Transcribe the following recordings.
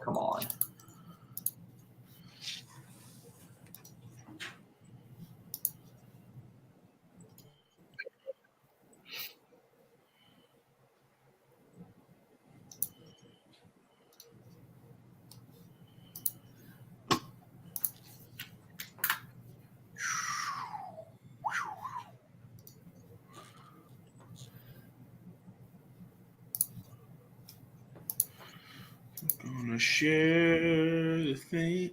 come on. I'm gonna share the thing.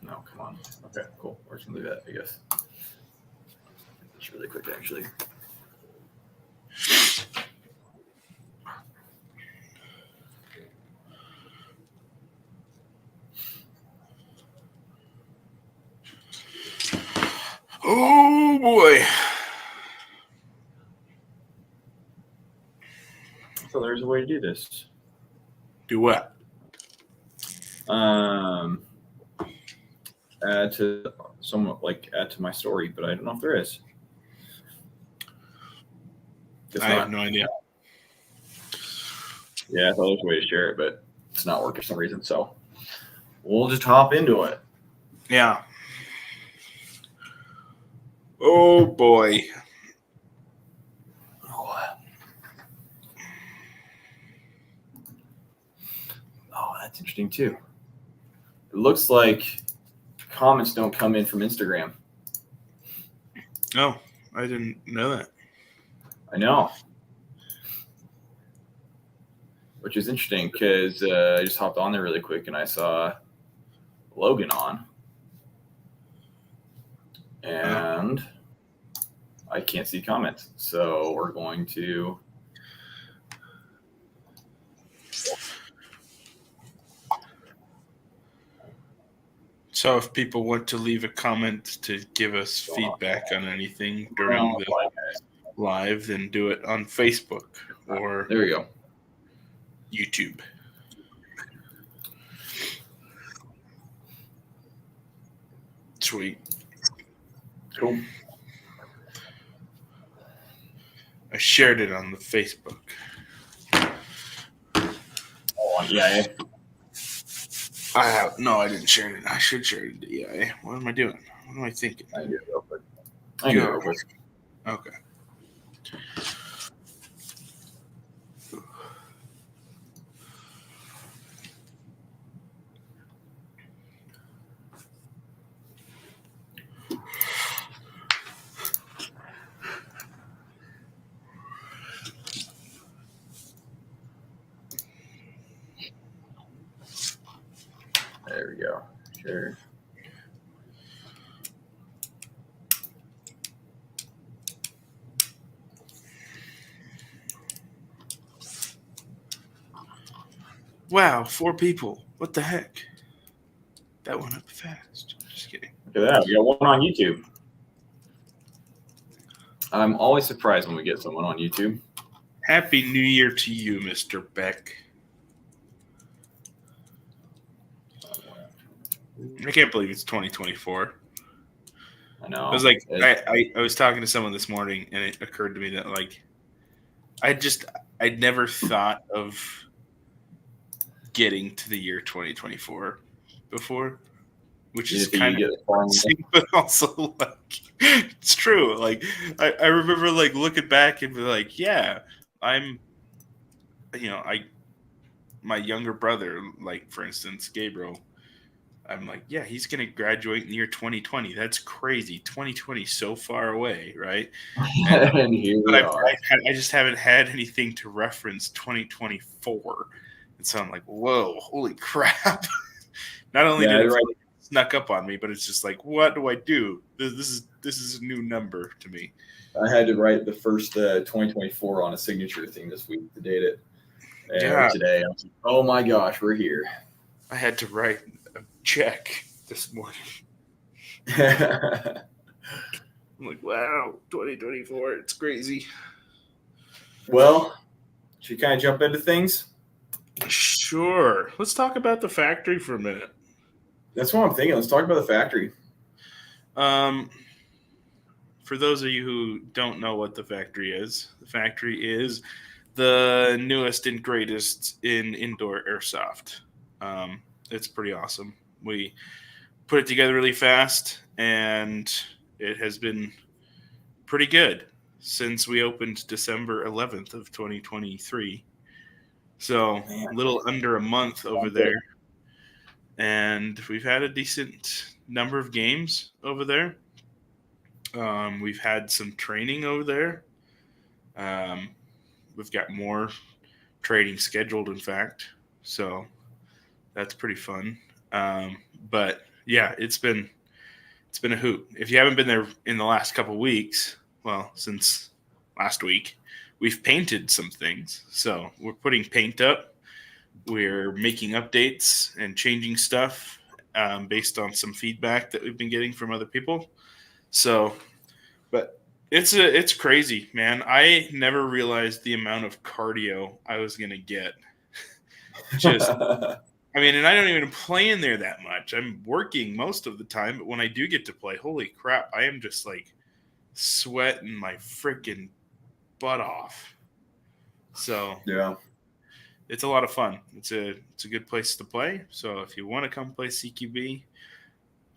No, come on. Okay, cool. We're just gonna leave that, I guess. It's really quick, actually. Oh boy. So there's a way to do this. Do what? Add to add to my story, but I don't know if there is. I have no idea. Yeah, I thought there was a way to share it, but it's not working for some reason. So we'll just hop into it. Yeah. Oh boy. Oh, that's interesting too. It looks like comments don't come in from Instagram. Oh, I didn't know that. I know. Which is interesting because I just hopped on there really quick and I saw Logan on. And I can't see comments. So we're going to... So if people want to leave a comment to give us feedback on anything during the live, then do it on Facebook or there we go. YouTube. Sweet. Cool. I shared it on the Facebook. Oh, yeah. No, I didn't share it. I should share it. Yeah. What am I doing? What am I thinking? I can do it real quick. Okay. There we go. Sure. Wow, 4 people. What the heck? That went up fast. Just kidding. Look at that. We got one on YouTube. I'm always surprised when we get someone on YouTube. Happy New Year to you, Mr. Beck. I can't believe it's 2024. I know. I was like, I was talking to someone this morning, and it occurred to me that like, I'd never thought of getting to the year 2024 before, which is kind of interesting, but also like, it's true. Like, I remember like looking back and be like, yeah, my younger brother, like for instance, Gabriel. I'm like, yeah, he's going to graduate in the year 2020. That's crazy. 2020 is so far away, right? And here we are. I just haven't had anything to reference 2024. And so I'm like, whoa, holy crap. Not only did it snuck up on me, but it's just like, what do I do? This is a new number to me. I had to write the first 2024 on a signature thing this week to date it. And today, I was like, oh my gosh, we're here. I had to write a check this morning. I'm like, wow, 2024, it's crazy. Well, should we kind of jump into things? Sure. Let's talk about the factory for a minute. That's what I'm thinking. Let's talk about the factory. for those of you who don't know what the factory is the newest and greatest in indoor airsoft. It's pretty awesome. We put it together really fast, and it has been pretty good since we opened December 11th of 2023. So a little under a month over there. And we've had a decent number of games over there. We've had some training over there. We've got more training scheduled, in fact. So that's pretty fun. But yeah, it's been a hoot. If you haven't been there in the last couple of weeks, well, since last week, we've painted some things. So we're putting paint up. We're making updates and changing stuff based on some feedback that we've been getting from other people. So, but it's crazy, man. I never realized the amount of cardio I was going to get. Just, I mean, and I don't even play in there that much. I'm working most of the time, but when I do get to play, holy crap, I am just like sweating my freaking butt off. So yeah, it's a lot of fun. It's a good place to play. So if you want to come play CQB,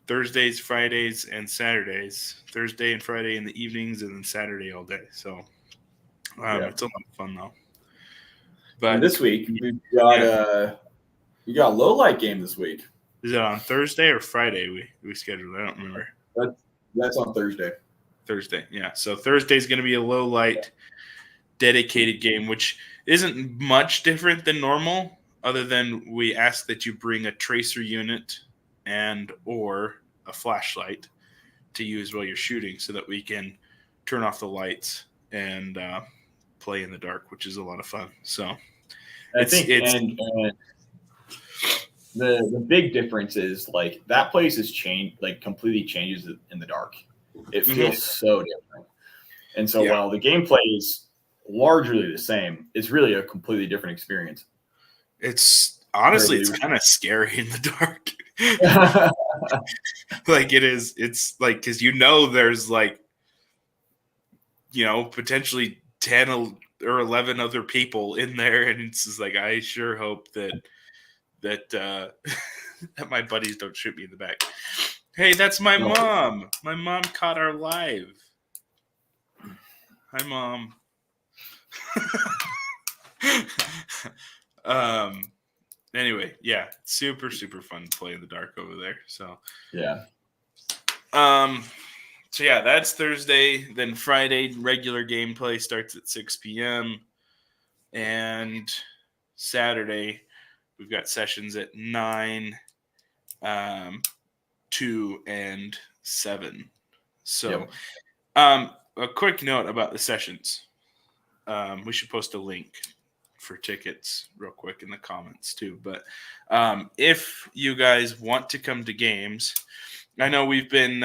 Thursdays, Fridays, and Saturdays. Thursday and Friday in the evenings, and then Saturday all day. So it's a lot of fun though. But and this week we got a low light game this week. Is it on Thursday or Friday? We scheduled. I don't remember. That's on Thursday. Thursday, yeah. So Thursday is going to be a low light dedicated game, which isn't much different than normal, other than we ask that you bring a tracer unit and or a flashlight to use while you're shooting, so that we can turn off the lights and play in the dark, which is a lot of fun. So I think the big difference is like that place has changed, like completely changes in the dark. It feels so different. And so while the gameplay is largely the same, it's really a completely different experience. It's honestly, it's kind of scary in the dark. Like it is. It's like, because there's like, potentially 10 or 11 other people in there, and it's just like, I sure hope that that my buddies don't shoot me in the back. Hey, that's my mom. My mom caught our live. Hi, Mom. Anyway, yeah, super fun to play in the dark over there. So yeah. So yeah, that's Thursday. Then Friday, regular gameplay starts at 6 p.m. And Saturday, we've got sessions at 9, 2, and 7. So, a quick note about the sessions. We should post a link for tickets real quick in the comments too. But if you guys want to come to games, I know we've been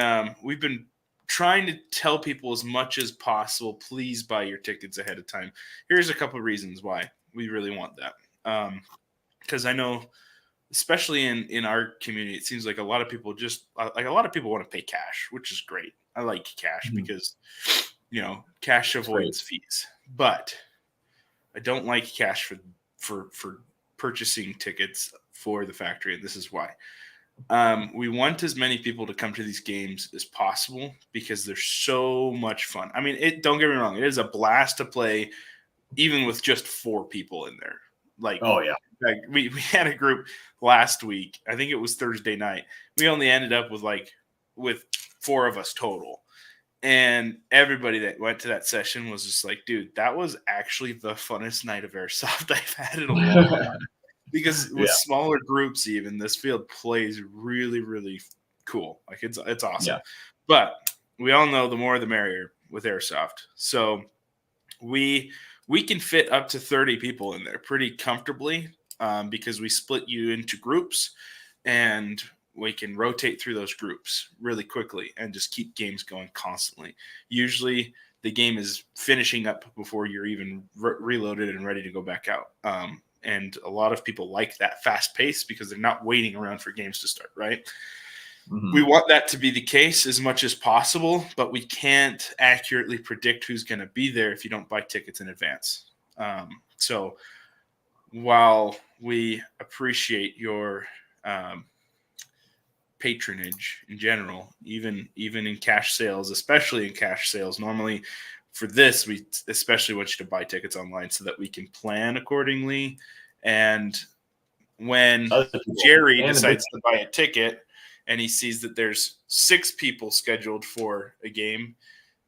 trying to tell people as much as possible, please buy your tickets ahead of time. Here's a couple of reasons why we really want that. Because I know, especially in our community, it seems like a lot of people want to pay cash, which is great. I like cash because, cash avoids fees. But I don't like cash for purchasing tickets for the factory, and this is why. We want as many people to come to these games as possible because they're so much fun. I mean, don't get me wrong, it is a blast to play, even with just 4 people in there. Like, oh yeah, like we had a group last week. I think it was Thursday night. We only ended up with 4 of us total. And everybody that went to that session was just like, dude, that was actually the funnest night of airsoft I've had in a long time. Because with smaller groups, even, this field plays really, really cool. Like it's awesome. Yeah. But we all know the more the merrier with airsoft. So we can fit up to 30 people in there pretty comfortably because we split you into groups, and we can rotate through those groups really quickly and just keep games going constantly. Usually the game is finishing up before you're even reloaded and ready to go back out. And a lot of people like that fast pace because they're not waiting around for games to start, right? We want that to be the case as much as possible, but we can't accurately predict who's going to be there if you don't buy tickets in advance. So while we appreciate your patronage in general, even in cash sales, especially in cash sales, normally for this, we especially want you to buy tickets online so that we can plan accordingly. And when Jerry decides to buy a ticket and he sees that there's 6 people scheduled for a game,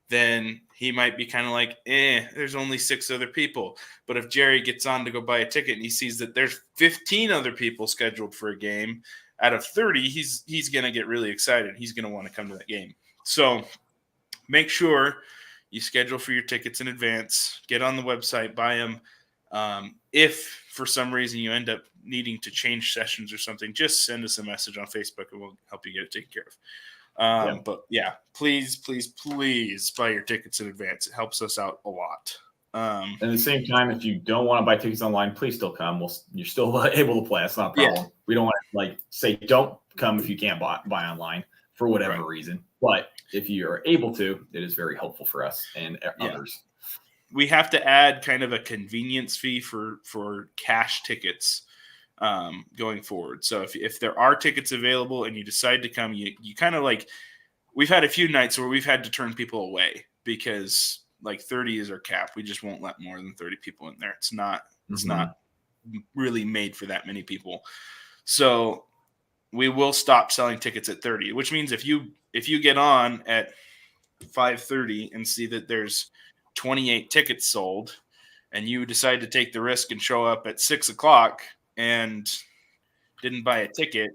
then he might be kind of like, there's only 6 other people. But if Jerry gets on to go buy a ticket and he sees that there's 15 other people scheduled for a game out of 30, he's going to get really excited. He's going to want to come to that game. So make sure you schedule for your tickets in advance, get on the website, buy them. If for some reason you end up needing to change sessions or something, just send us a message on Facebook and we'll help you get it taken care of. But yeah, please buy your tickets in advance. It helps us out a lot. At the same time, if you don't want to buy tickets online, please still come. You're still able to play. That's not a problem. Yeah. We don't want to say don't come if you can't buy online for whatever reason. But if you are able to, it is very helpful for us and others. We have to add kind of a convenience fee for cash tickets going forward. So if there are tickets available and you decide to come, you kind of we've had a few nights where we've had to turn people away because 30 is our cap. We just won't let more than 30 people in there. It's not really made for that many people. So we will stop selling tickets at 30, which means if you get on at 5:30 and see that there's 28 tickets sold and you decide to take the risk and show up at 6:00 and didn't buy a ticket,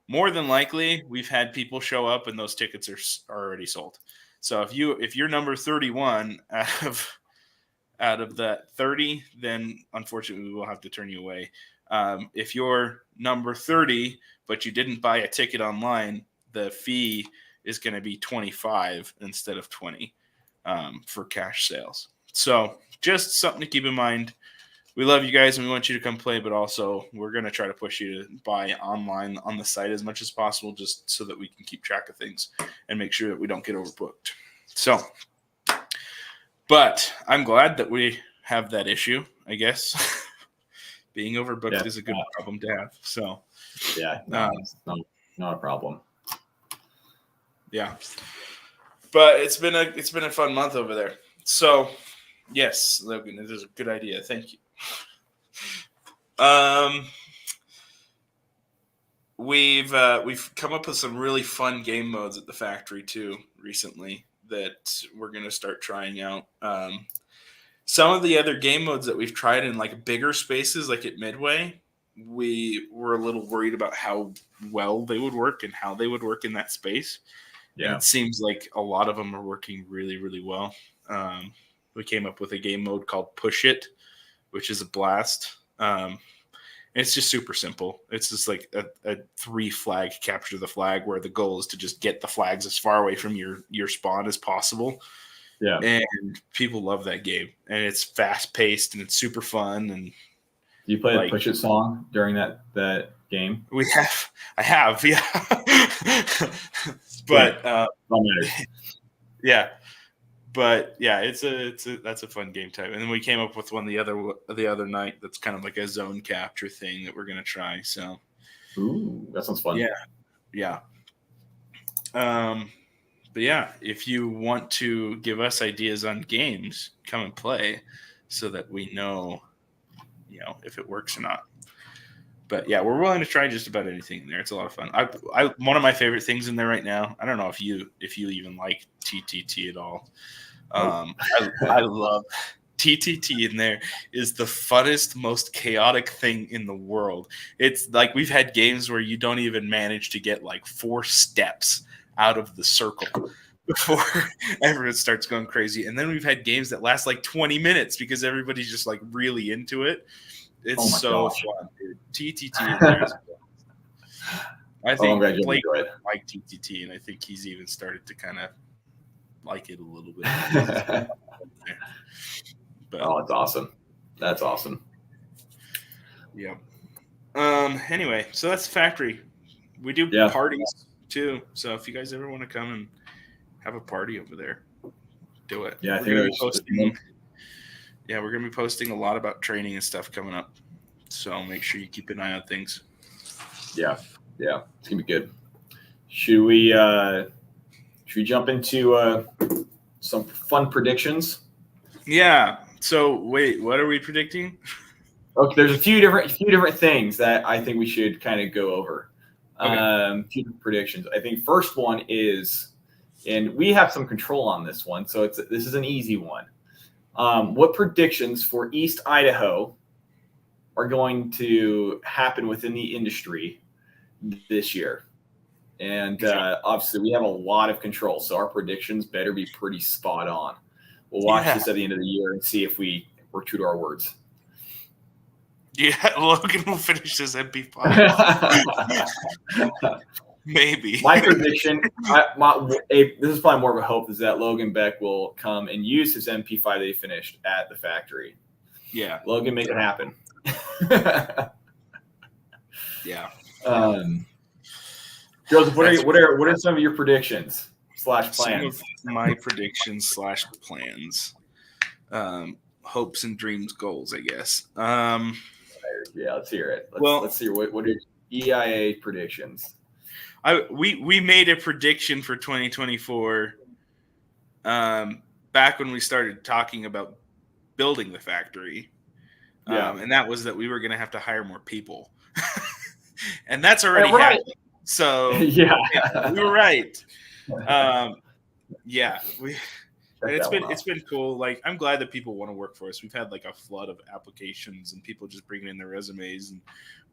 more than likely we've had people show up and those tickets are already sold. So if you're number 31 out of that 30, then unfortunately we will have to turn you away. If you're number 30 but you didn't buy a ticket online, the fee is going to be 25 instead of 20 for cash sales. So just something to keep in mind. We love you guys and we want you to come play, but also we're going to try to push you to buy online on the site as much as possible just so that we can keep track of things and make sure that we don't get overbooked. So, but I'm glad that we have that issue, I guess. Being overbooked is a good problem to have. So, it's not a problem. Yeah. But it's been a fun month over there. So, yes, Logan, it is a good idea. Thank you. We've come up with some really fun game modes at the factory too recently that we're going to start trying out. Some of the other game modes that we've tried in bigger spaces, like at Midway, we were a little worried about how well they would work and how they would work in that space. Yeah. And it seems like a lot of them are working really, really well. We came up with a game mode called Push It, which is a blast. It's just super simple. It's just like a 3-flag capture the flag where the goal is to just get the flags as far away from your spawn as possible. Yeah. And people love that game. And it's fast paced and it's super fun. And you play the Push It song during that game? I have, yeah. But yeah. But yeah, that's a fun game type. And then we came up with one the other night that's kind of like a zone capture thing that we're gonna try. So, ooh, that sounds fun. Yeah. But yeah, if you want to give us ideas on games, come and play, so that we know, if it works or not. But yeah, we're willing to try just about anything in there. It's a lot of fun. I one of my favorite things in there right now. I don't know if you even like TTT at all. I love TTT in there. Is the funnest, most chaotic thing in the world. It's like we've had games where you don't even manage to get 4 steps out of the circle before everyone starts going crazy. And then we've had games that last 20 minutes because everybody's just really into it. It's so fun, dude. TTT in there is fun. I think Blake liked TTT, and I think he's even started to kind of like it a little bit. But, it's awesome. That's awesome. Yeah. Anyway, so that's the factory. We do parties too. So if you guys ever want to come and have a party over there, do it. Yeah, we're gonna be posting a lot about training and stuff coming up. So make sure you keep an eye on things. Yeah, it's gonna be good. Should we jump into some fun predictions? Yeah. So wait, what are we predicting? Okay, there's a few different things that I think we should kind of go over. Okay. Few predictions. I think first one is, and we have some control on this one, so this is an easy one. What predictions for East Idaho are going to happen within the industry this year? And obviously, we have a lot of control, so our predictions better be pretty spot on. We'll watch this at the end of the year and see if we're true to our words. Yeah, Logan will finish his MP5. Maybe. My prediction, this is probably more of a hope, is that Logan Beck will come and use his MP5 that he finished at the factory. Yeah. Logan, make it happen. Yeah. Joseph, what are some of your predictions / plans? Some of my predictions / plans. Hopes and dreams, goals, I guess. Yeah, let's hear it. Let's hear what are EIA predictions. We made a prediction for 2024 back when we started talking about building the factory. And that was that we were going to have to hire more people. And that's already happened. So yeah, we were right. It's been cool. Like, I'm glad that people want to work for us. We've had like a flood of applications and people just bringing in their resumes and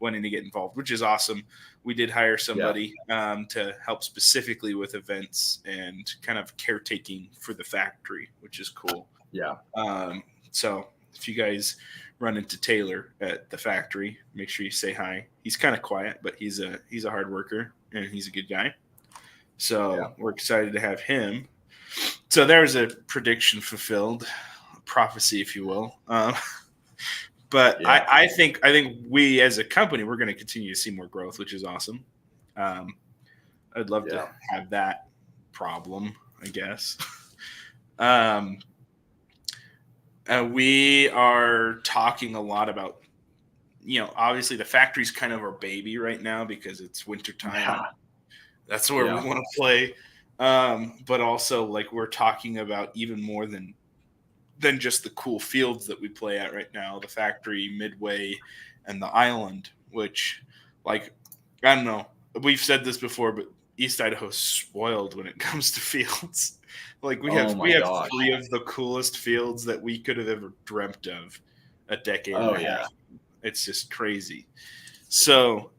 wanting to get involved, which is awesome. We did hire somebody to help specifically with events and kind of caretaking for the factory, which is cool. Yeah. So if you guys run into Taylor at the factory, make sure you say hi. He's kind of quiet, but he's a hard worker and he's a good guy. So we're excited to have him. So there's a prediction fulfilled, a prophecy, if you will. But I think we as a company, we're going to continue to see more growth, which is awesome. I'd love to have that problem, I guess. We are talking a lot about, obviously the factory's kind of our baby right now because it's wintertime. Yeah. That's where we want to play. But also, like, we're talking about even more than just the cool fields that we play at right now, the factory, Midway, and the island, which, like, I don't know. We've said this before, but East Idaho's spoiled when it comes to fields. Like, we have 3 of the coolest fields that we could have ever dreamt of a decade and a half. It's just crazy. So,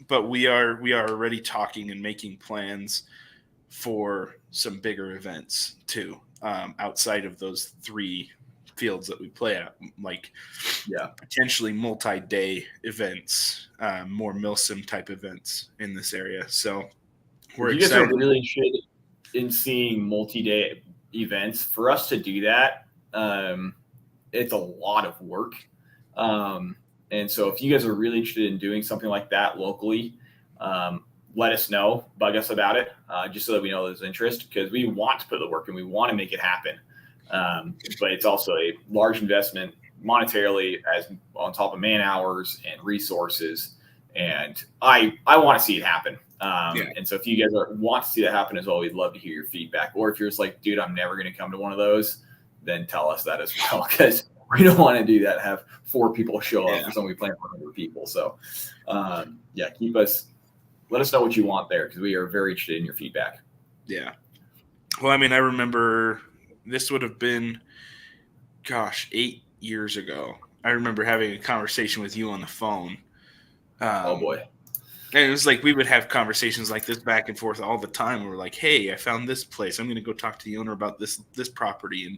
but we are already talking and making plans for some bigger events too, outside of those 3 fields that we play at, like potentially multi-day events, more Milsim type events in this area. So we're excited. You guys are really interested in seeing multi-day events. For us to do that, it's a lot of work. And so if you guys are really interested in doing something like that locally, let us know, bug us about it, just so that we know there's interest, because we want to put the work and we want to make it happen. But it's also a large investment monetarily, as on top of man hours and resources. And I want to see it happen. And so if you guys want to see that happen as well, we'd love to hear your feedback. Or if you're just like, dude, I'm never going to come to one of those, then tell us that as well, because we don't want to do that, have 4 people show up for something we plan for 100 people. So let us know what you want there, because we are very interested in your feedback. Yeah. Well, I mean, I remember this would have been, 8 years ago. I remember having a conversation with you on the phone. Oh, boy. And it was like we would have conversations like this back and forth all the time. We were like, hey, I found this place. I'm going to go talk to the owner about this property and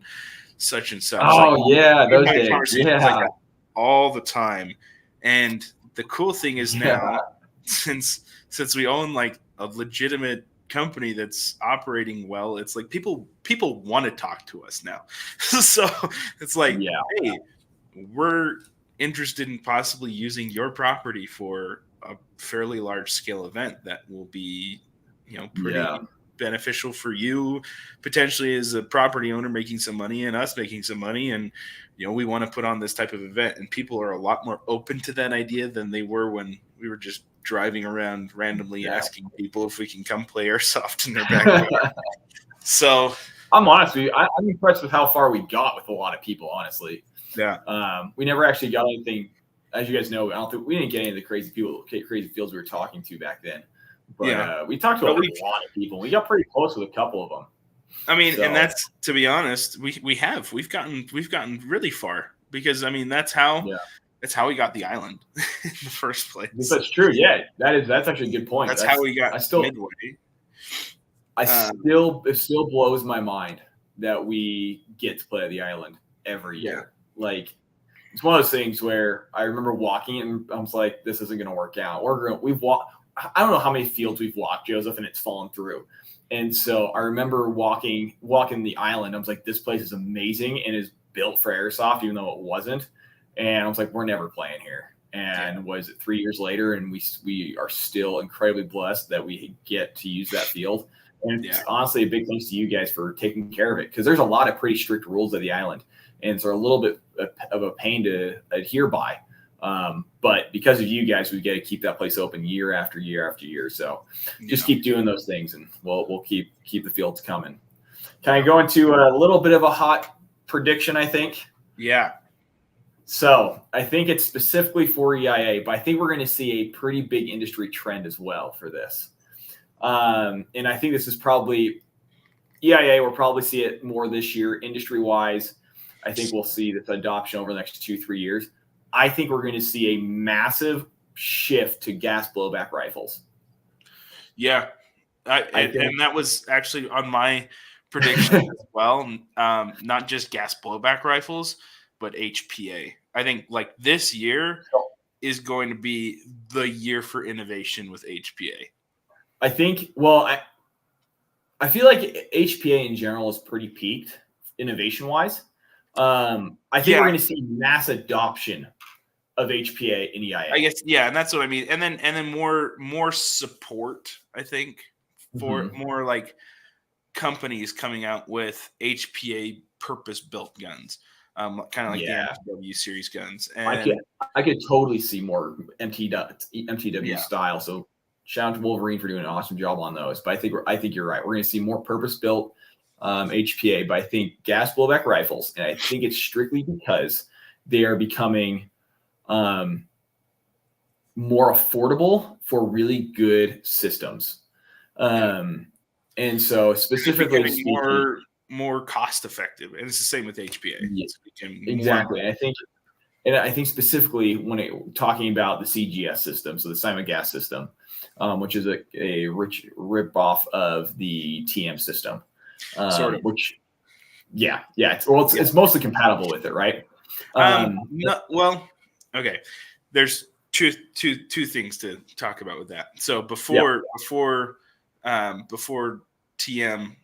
such and such. Oh, those days. Like that all the time. And the cool thing is now, since we own like a legitimate company that's operating well, it's like people want to talk to us now. So it's like, hey, we're interested in possibly using your property for a fairly large scale event that will be pretty beneficial for you potentially as a property owner, making some money and us making some money. And, we want to put on this type of event, and people are a lot more open to that idea than they were when we were just driving around randomly asking people if we can come play airsoft in their backyard. So I'm honest with you, I'm impressed with how far we got with a lot of people, honestly. Yeah. We never actually got anything, as you guys know. I don't think we didn't get any of the crazy fields we were talking to back then. But we talked to a lot of people. We got pretty close with a couple of them. I mean, and that's, to be honest, we've gotten really far, because that's how we got the island in the first place. That's true. Yeah, that's actually a good point. That's how we got Midway. It still blows my mind that we get to play at the island every year. Like, it's one of those things where I remember walking and I was like, this isn't going to work out. We've walked. I don't know how many fields we've walked, Joseph, and it's fallen through. And so I remember walking the island. I was like, this place is amazing and is built for airsoft, even though it wasn't. And I was like, we're never playing here. And was it 3 years later? And we are still incredibly blessed that we get to use that field. And it's honestly a big thanks to you guys for taking care of it, because there's a lot of pretty strict rules at the island, and it's a little bit of a pain to adhere by. But because of you guys, we get to keep that place open year after year after year. So just keep doing those things, and we'll keep the fields coming. Can I go into a little bit of a hot prediction, I think? Yeah. So I think it's specifically for EIA, but I think we're going to see a pretty big industry trend as well for this. And I think this is probably EIA. We'll probably see it more this year industry wise. I think we'll see this adoption over the next 2-3 years. I think we're going to see a massive shift to gas blowback rifles. Yeah. And that was actually on my prediction as well. Not just gas blowback rifles, but HPA. I think like this year is going to be the year for innovation with HPA. I think, I feel like HPA in general is pretty peaked innovation wise. I think we're going to see mass adoption of HPA in EIA. I guess, and that's what I mean. And then more support, I think, for more like companies coming out with HPA purpose-built guns, kind of like the MTW series guns. And I could totally see more MTW style. So shout out to Wolverine for doing an awesome job on those. But I think you're right. We're going to see more purpose-built HPA, but I think gas blowback rifles, and I think it's strictly because they are becoming more affordable for really good systems. And so specifically speaking, more cost effective, and it's the same with HPA. Exactly. And I think specifically when talking about the CGS system, so the Simon gas system, which is a rich rip off of the TM system, which it's mostly compatible with it, right? Okay. There's two things to talk about with that. So before TM,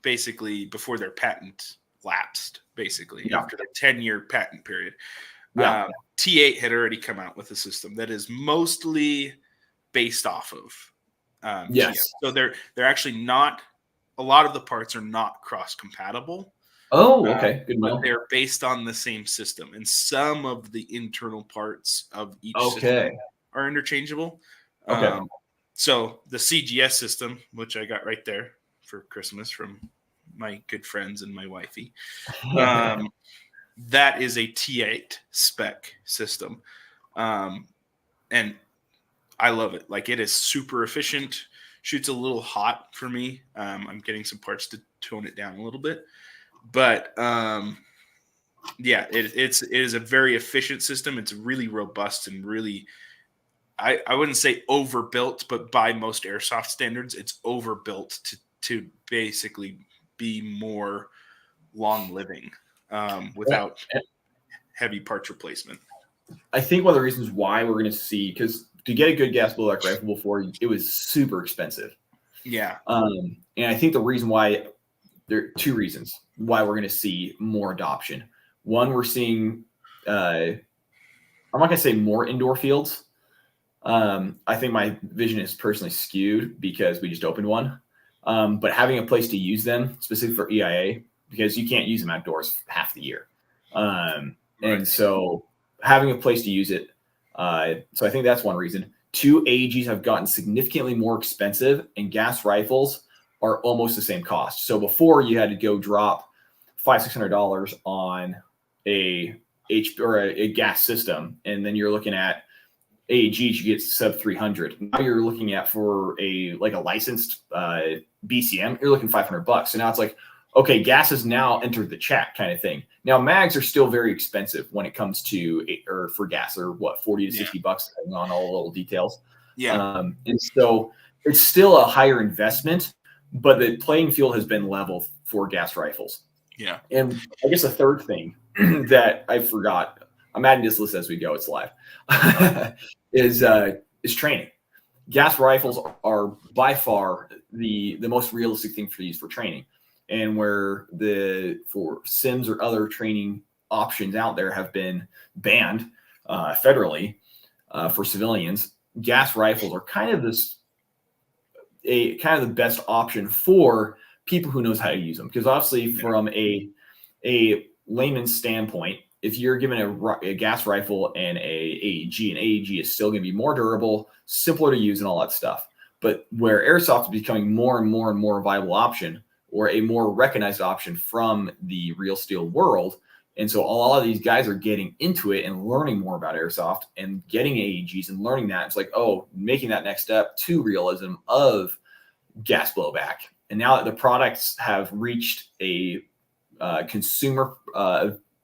basically before their patent lapsed, after the 10-year patent period, T8 had already come out with a system that is mostly based off of TM. So they're actually not. A lot of the parts are not cross compatible. Oh, okay. Good but they're based on the same system, and some of the internal parts of each system are interchangeable. Okay. So the CGS system, which I got right there for Christmas from my good friends and my wifey, that is a T8 spec system, and I love it. Like, it is super efficient. Shoots a little hot for me. I'm getting some parts to tone it down a little bit. But it is a very efficient system. It's really robust and really, I wouldn't say overbuilt, but by most airsoft standards, it's overbuilt to basically be more long living without heavy parts replacement. I think one of the reasons why we're going to see, because to get a good gas blowback rifle before, it was super expensive. Yeah. And I think the reason why, there are two reasons why we're going to see more adoption. One, we're seeing, I'm not going to say more indoor fields, I think my vision is personally skewed because we just opened one. But having a place to use them, specific for EIA, because you can't use them outdoors half the year. And so having a place to use it. So I think that's one reason. 2, AEGs have gotten significantly more expensive, and gas rifles are almost the same cost. So before you had to go drop $500-$600 on a gas system, and then you're looking at AEGs, you get sub 300. Now you're looking at for a licensed BCM, you're looking $500. So now it's like, okay, gas has now entered the chat kind of thing. Now mags are still very expensive when it comes to for gas, or what, 40 to 60 bucks, depending on all the little details. Yeah. And so it's still a higher investment, but the playing field has been level for gas rifles. Yeah. And I guess a third thing that I forgot, I'm adding this list as we go, it's live, is training. Gas rifles are by far the most realistic thing for use for training. And where for sims or other training options out there have been banned federally for civilians, gas rifles are kind of the best option for people who knows how to use them. Because obviously, from a layman's standpoint, if you're given a gas rifle and an AEG is still going to be more durable, simpler to use, and all that stuff. But where airsoft is becoming more and more and more a viable option, or a more recognized option from the real steel world. And so a lot of these guys are getting into it and learning more about airsoft and getting AEGs and learning that. It's like, making that next step to realism of gas blowback. And now that the products have reached a consumer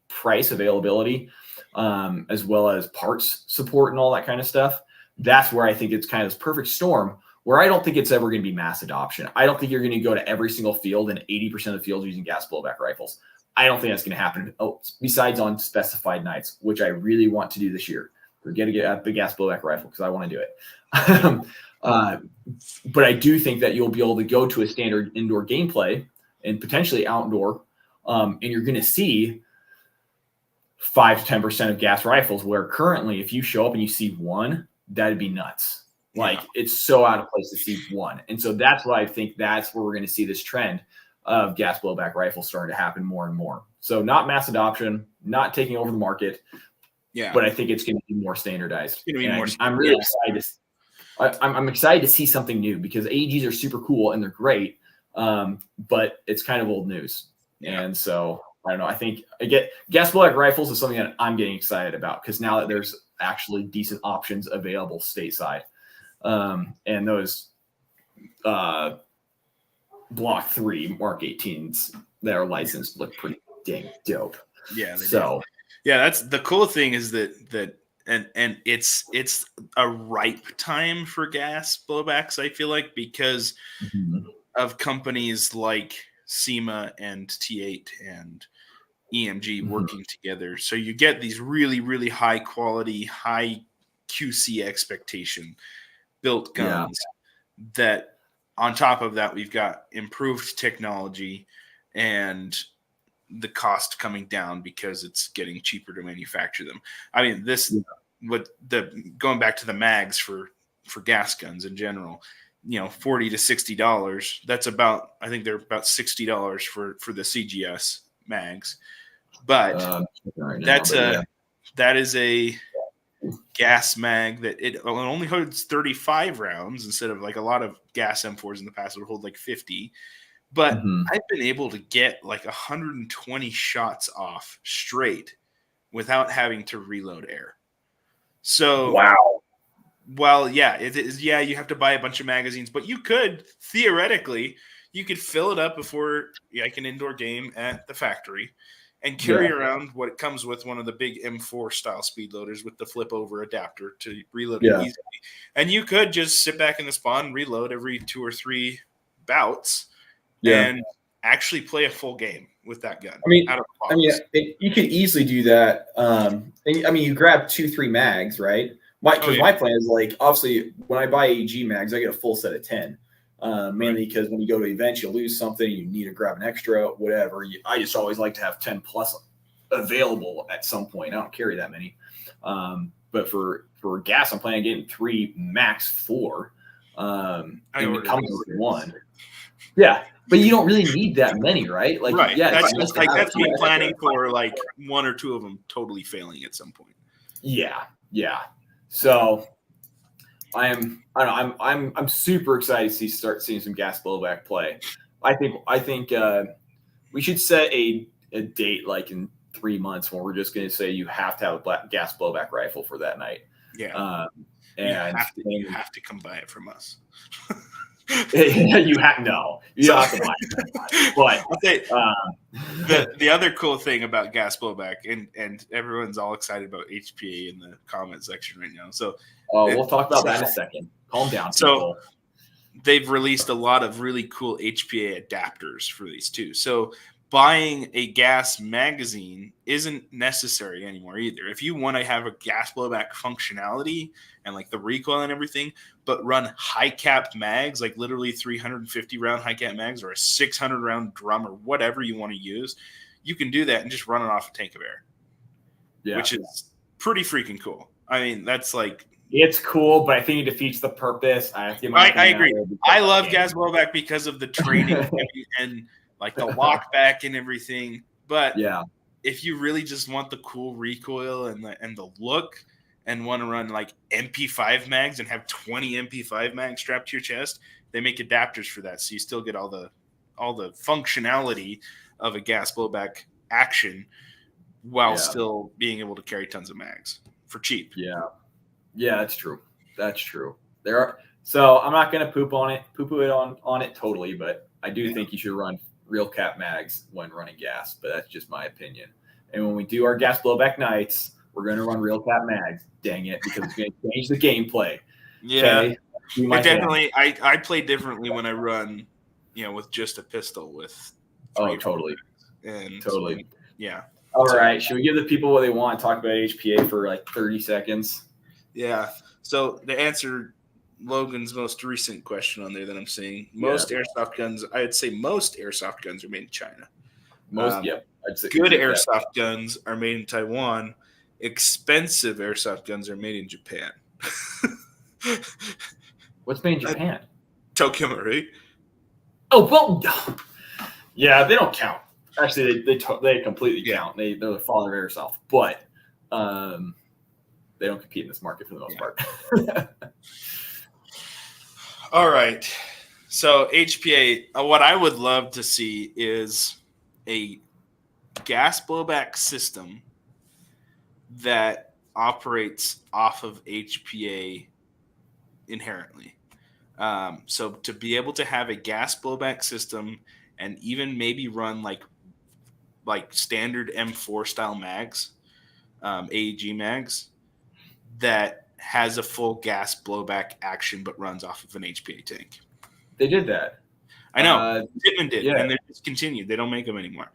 price availability, as well as parts support and all that kind of stuff, that's where I think it's kind of this perfect storm, where I don't think it's ever going to be mass adoption. I don't think you're going to go to every single field and 80% of the fields using gas blowback rifles. I don't think that's going to happen. Besides on specified nights, which I really want to do this year. We're going to get the gas blowback rifle because I want to do it. But I do think that you'll be able to go to a standard indoor gameplay and potentially outdoor, and you're going to see 5 to 10% of gas rifles, where currently if you show up and you see one, that'd be nuts. Like, it's so out of place to see one. And so that's why I think that's where we're going to see this trend of gas blowback rifles starting to happen more and more. So not mass adoption, not taking over the market. Yeah. But I think it's going to be more standardized. It's going to be more. I'm really excited. I'm excited to see something new, because AEGs are super cool and they're great. But it's kind of old news. Yeah. And so I don't know. I think gas blowback rifles is something that I'm getting excited about, because now that there's actually decent options available stateside. And those Block 3 Mark 18s that are licensed look pretty dang dope. Yeah. That's the cool thing, is that and it's a ripe time for gas blowbacks, I feel like, because of companies like SEMA and T8 and EMG working together. So you get these really, really high quality, high QC expectation built guns that, on top of that, we've got improved technology and the cost coming down because it's getting cheaper to manufacture them. I mean, going back to the mags for gas guns in general, $40 to $60. That's about, I think they're about $60 for the CGS mags. But that is a gas mag that it only holds 35 rounds instead of like a lot of gas M4s in the past would hold like 50. But I've been able to get like 120 shots off straight without having to reload air. So well, it is. Yeah, you have to buy a bunch of magazines, but you could theoretically fill it up before like an indoor game at the factory, and carry around what comes with, one of the big M4 style speed loaders with the flip over adapter to reload it easily. And you could just sit back in the spawn and reload every 2 or 3 bouts and actually play a full game with that gun. You could easily do that. You grab 2-3 mags, right? My plan is, like, obviously when I buy AEG mags, I get a full set of 10. Mainly because when you go to events, you lose something, you need to grab an extra, whatever. I just always like to have 10 plus available at some point. I don't carry that many. But for gas, I'm planning on getting 3, max 4. And it comes with 1. Yeah, but you don't really need that many, right? Like, right. Yeah, that's me planning for like 1 or 2 of them totally failing at some point. Yeah. So I'm super excited to start seeing some gas blowback play. I think we should set a date like in 3 months when we're just going to say you have to have a gas blowback rifle for that night. Yeah. And you have to come buy it from us. You have to buy it. But I'll say, the other cool thing about gas blowback, and everyone's all excited about HPA in the comment section right now. So we'll talk about that in a second. Calm down, people. So they've released a lot of really cool HPA adapters for these too. So buying a gas magazine isn't necessary anymore either. If you want to have a gas blowback functionality and like the recoil and everything, but run high capped mags, like literally 350 round high cap mags or a 600 round drum or whatever you want to use, you can do that and just run it off a tank of air, which is pretty freaking cool. I mean, that's like, it's cool, but I think it defeats the purpose. I agree. I love gas blowback because of the training and like the lock back and everything. But if you really just want the cool recoil and the look and want to run like MP5 mags and have 20 MP5 mags strapped to your chest, they make adapters for that. So you still get all the functionality of a gas blowback action while still being able to carry tons of mags for cheap. Yeah, that's true. So I'm not going to poo-poo it on it totally, but I do think you should run real cap mags when running gas, but that's just my opinion. And when we do our gas blowback nights, we're going to run real cap mags. Dang it, because it's going to change the gameplay. Yeah, okay? Definitely. I play differently when I run, with just a pistol with. Totally. And totally. Yeah. All right. Should we give the people what they want? Talk about HPA for like 30 seconds. Yeah. So to answer Logan's most recent question on there that I'm seeing, airsoft guns, I would say most airsoft guns are made in China. I'd say good airsoft guns are made in Taiwan. Expensive airsoft guns are made in Japan. What's made in Japan? Tokyo Marine. Oh, well, yeah, they don't count. Actually, they completely count. They're the father of airsoft, but they don't compete in this market for the most part. All right. So HPA, what I would love to see is a gas blowback system that operates off of HPA inherently. So to be able to have a gas blowback system and even maybe run like standard M4 style mags, AEG mags, that has a full gas blowback action but runs off of an HPA tank. They did that. I know. Tippmann did, and they discontinued. They don't make them anymore.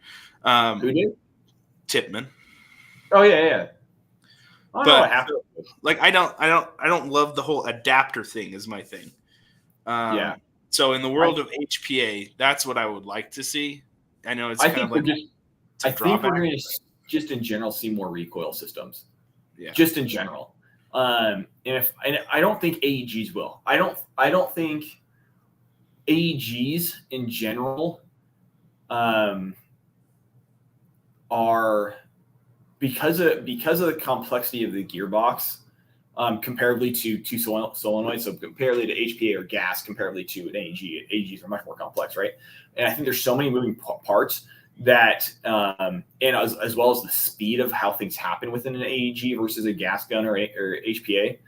Who did? Tippmann. Oh yeah. But I don't love the whole adapter thing. Is my thing. So in the world of HPA, that's what I would like to see. I know it's. I think we're going to just in general see more recoil systems. Yeah. Just in general. And I don't think AEGs will. I don't think AEGs in general are because of the complexity of the gearbox comparatively to solenoids. So comparatively to HPA or gas, comparatively to an AEG, AEGs are much more complex, right? And I think there's so many moving parts that and as well as the speed of how things happen within an AEG versus a gas gun or HPA,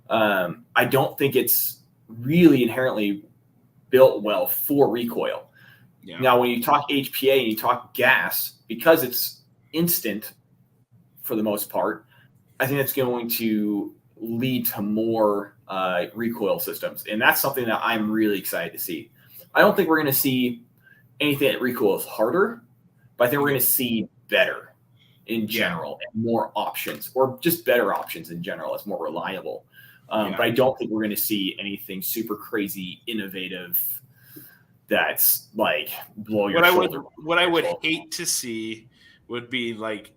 I don't think it's really inherently built well for recoil. Yeah. Now, when you talk HPA and you talk gas, because it's instant for the most part, I think that's going to lead to more recoil systems, and that's something that I'm really excited to see. I don't think we're going to see anything that recoils harder, but I think we're going to see better in general and more options, or just better options in general. It's more reliable. But I don't think we're going to see anything super crazy innovative that's like blow your shoulder. What I would hate to see would be like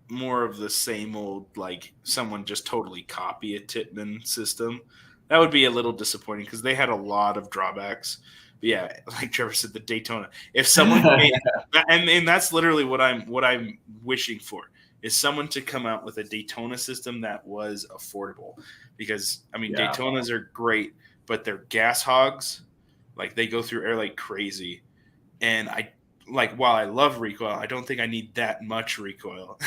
more of the same old, like someone just totally copy a Tippmann system, that would be a little disappointing because they had a lot of drawbacks. But yeah, like Trevor said, the Daytona. If someone made, and that's literally what I'm wishing for, is someone to come out with a Daytona system that was affordable. Because I mean, Daytonas are great, but they're gas hogs. Like they go through air like crazy, and while I love recoil, I don't think I need that much recoil.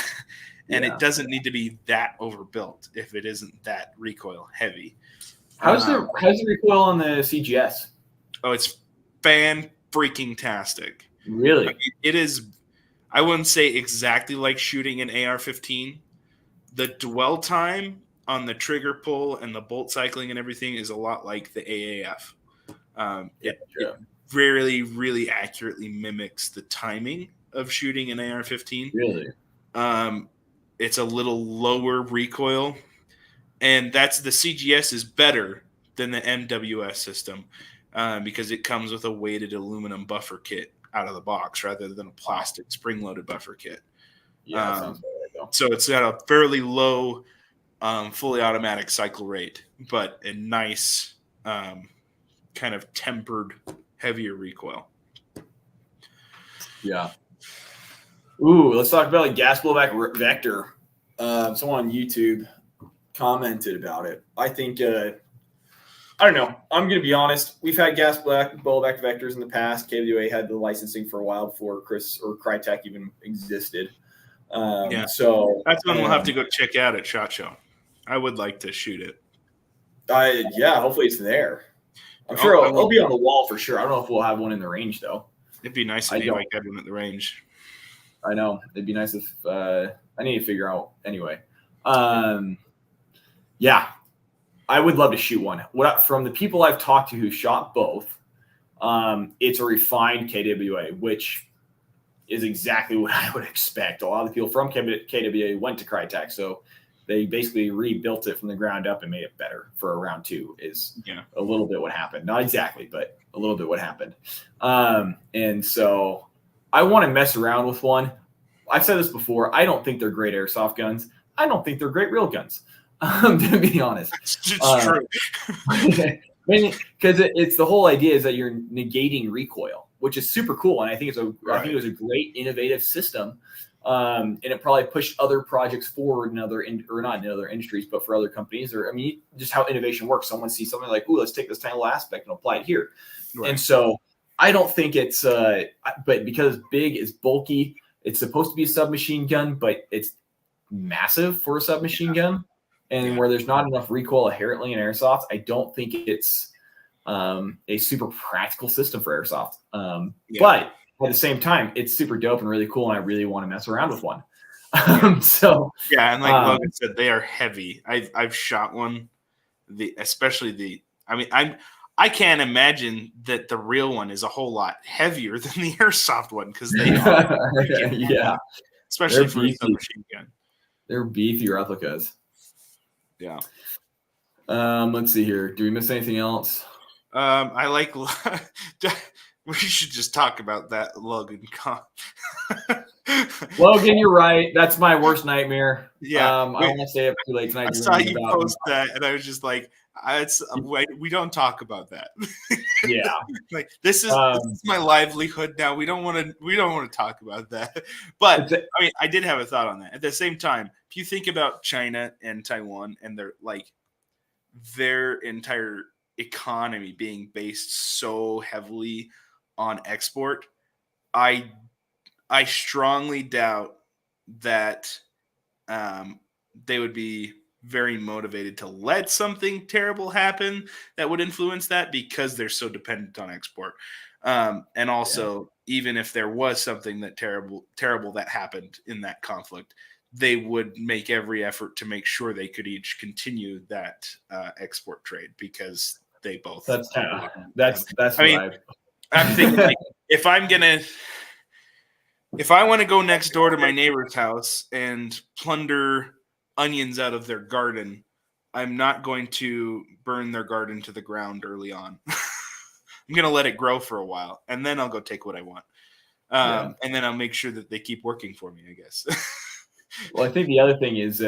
And it doesn't need to be that overbuilt if it isn't that recoil heavy. How's the recoil on the CGS? Oh, it's fan-freaking-tastic. Really? I mean, it is, I wouldn't say exactly like shooting an AR-15. The dwell time on the trigger pull and the bolt cycling and everything is a lot like the AAF. It really, really accurately mimics the timing of shooting an AR-15. Really? It's a little lower recoil, and the CGS is better than the MWS system because it comes with a weighted aluminum buffer kit out of the box rather than a plastic spring-loaded buffer kit. Yeah, sounds right, though. So it's got a fairly low fully automatic cycle rate, but a nice kind of tempered, heavier recoil. Yeah. Ooh, let's talk about gas blowback vector. Someone on YouTube commented about it. I think, I don't know. I'm going to be honest. We've had gas blowback vectors in the past. KWA had the licensing for a while before Chris or Crytek even existed. So that's one we'll have to go check out at SHOT Show. I would like to shoot it. Hopefully it's there. I'm sure it'll be on the wall for sure. I don't know if we'll have one in the range though. It'd be nice if I had one at the range. I know. It'd be nice if I need to figure out anyway. Yeah, I would love to shoot one. From the people I've talked to who shot both, it's a refined KWA, which is exactly what I would expect. A lot of the people from KWA went to Crytek, so they basically rebuilt it from the ground up and made it better for a round two. Is a little bit what happened. Not exactly, but a little bit what happened. And so I want to mess around with one. I've said this before. I don't think they're great airsoft guns. I don't think they're great real guns. To be honest, it's true. Because it's the whole idea is that you're negating recoil, which is super cool, and I think I think it was a great innovative system, and it probably pushed other projects forward in other not in other industries, but for other companies. Or just how innovation works. Someone sees something like, "Ooh, let's take this tiny little aspect and apply it here," and so I don't think it's. But because it's big, it's bulky. It's supposed to be a submachine gun, but it's massive for a submachine gun. And where there's not enough recoil inherently in airsoft, I don't think it's a super practical system for airsoft. But at the same time, it's super dope and really cool, and I really want to mess around with one. And like Logan said, they are heavy. I've shot one. I can't imagine that the real one is a whole lot heavier than the airsoft one because they are especially for a submachine gun. They're beefy replicas. Yeah. Let's see here. Do we miss anything else? I like. We should just talk about that Logan. Logan, you're right. That's my worst nightmare. Yeah. I want to stay up too late tonight. I saw you post that, and I was just like, we don't talk about that. Yeah. Like this is my livelihood now. We don't want to talk about that. But I did have a thought on that. At the same time, if you think about China and Taiwan and their entire economy being based so heavily on export, I strongly doubt that they would be very motivated to let something terrible happen that would influence that because they're so dependent on export. And also, even if there was something that terrible that happened in that conflict, they would make every effort to make sure they could each continue that export trade because they both. That's I'm thinking if I want to go next door to my neighbor's house and plunder onions out of their garden, I'm not going to burn their garden to the ground early on. I'm going to let it grow for a while, and then I'll go take what I want. And then I'll make sure that they keep working for me, I guess. Well, I think the other thing is,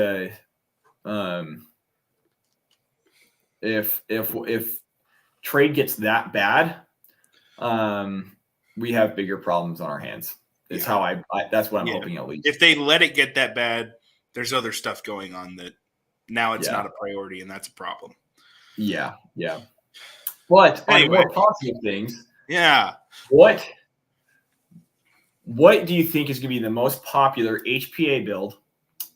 if trade gets that bad, we have bigger problems on our hands. Is how I that's what I'm hoping, at least. If they let it get that bad, there's other stuff going on that now it's not a priority, and that's a problem. Yeah. But anyway, on more positive things, what do you think is going to be the most popular HPA build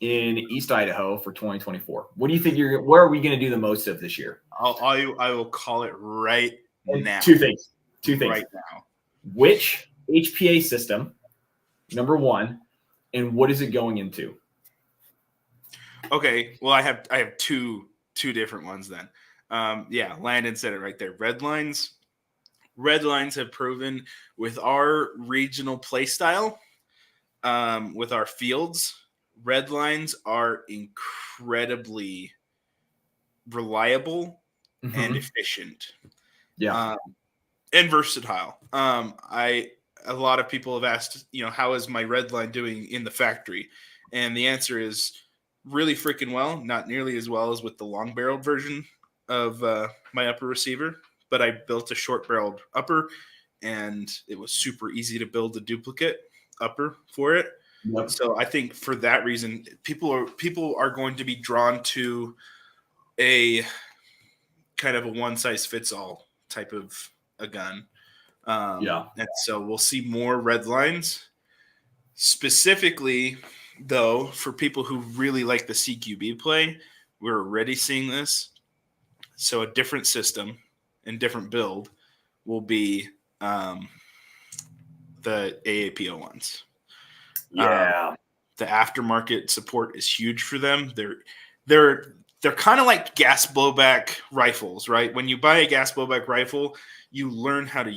in East Idaho for 2024? What do you think where are we going to do the most of this year? I will call it right now. Two things. Right now. Which HPA system, number one, and what is it going into? Okay, well, I have two different ones then. Landon said it right there. Red lines have proven with our regional play style, with our fields, red lines are incredibly reliable and efficient. Yeah. And versatile. A lot of people have asked, how is my red line doing in the factory? And the answer is really freaking well. Not nearly as well as with the long barreled version of my upper receiver, but I built a short barreled upper, and it was super easy to build a duplicate upper for it. Yep. So I think for that reason, people are going to be drawn to a kind of a one size fits all type of a gun. And so we'll see more red lines. Specifically, though, for people who really like the CQB play, we're already seeing this. So a different system and different build will be the AAPO ones. Yeah. The aftermarket support is huge for them. They're kind of like gas blowback rifles, right? When you buy a gas blowback rifle, you learn how to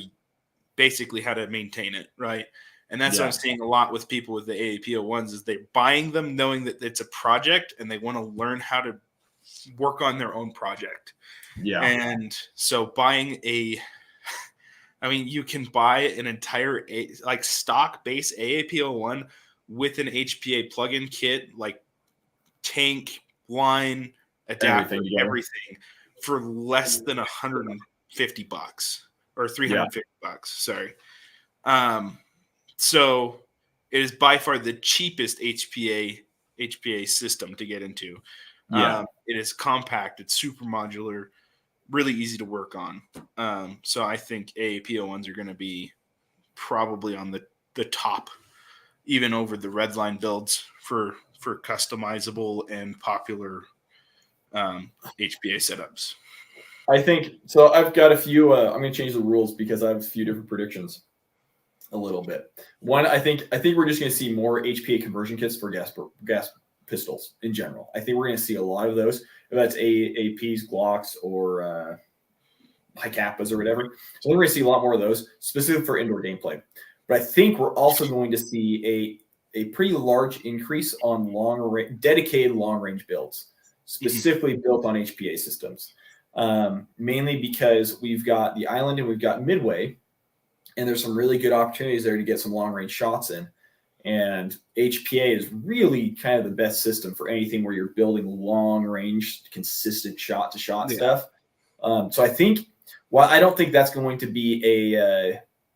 maintain it, right? And that's what I'm seeing a lot with people with the AAPO ones is they're buying them knowing that it's a project and they want to learn how to work on their own project. Yeah. And so you can buy an entire stock base AAPO one with an HPA plug-in kit, like tank, line, adapter, everything for less than $150 or $350. Sorry. So it is by far the cheapest HPA system to get into. It is compact. It's super modular, really easy to work on. So I think AAPO ones are going to be probably on the top, even over the Redline builds for customizable and popular HPA setups. I think so. I've got a few. I'm going to change the rules because I have a few different predictions. A little bit. One, I think we're just going to see more HPA conversion kits for gas pistols in general. I think we're going to see a lot of those. If that's AAPs, Glocks, or high Kappas or whatever. So we're going to see a lot more of those, specific for indoor gameplay. But I think we're also going to see a pretty large increase on dedicated long-range builds, specifically built on HPA systems. Mainly because we've got the Island and we've got Midway, and there's some really good opportunities there to get some long-range shots in. And HPA is really kind of the best system for anything where you're building long-range, consistent shot-to-shot stuff. So I think, while I don't think that's going to be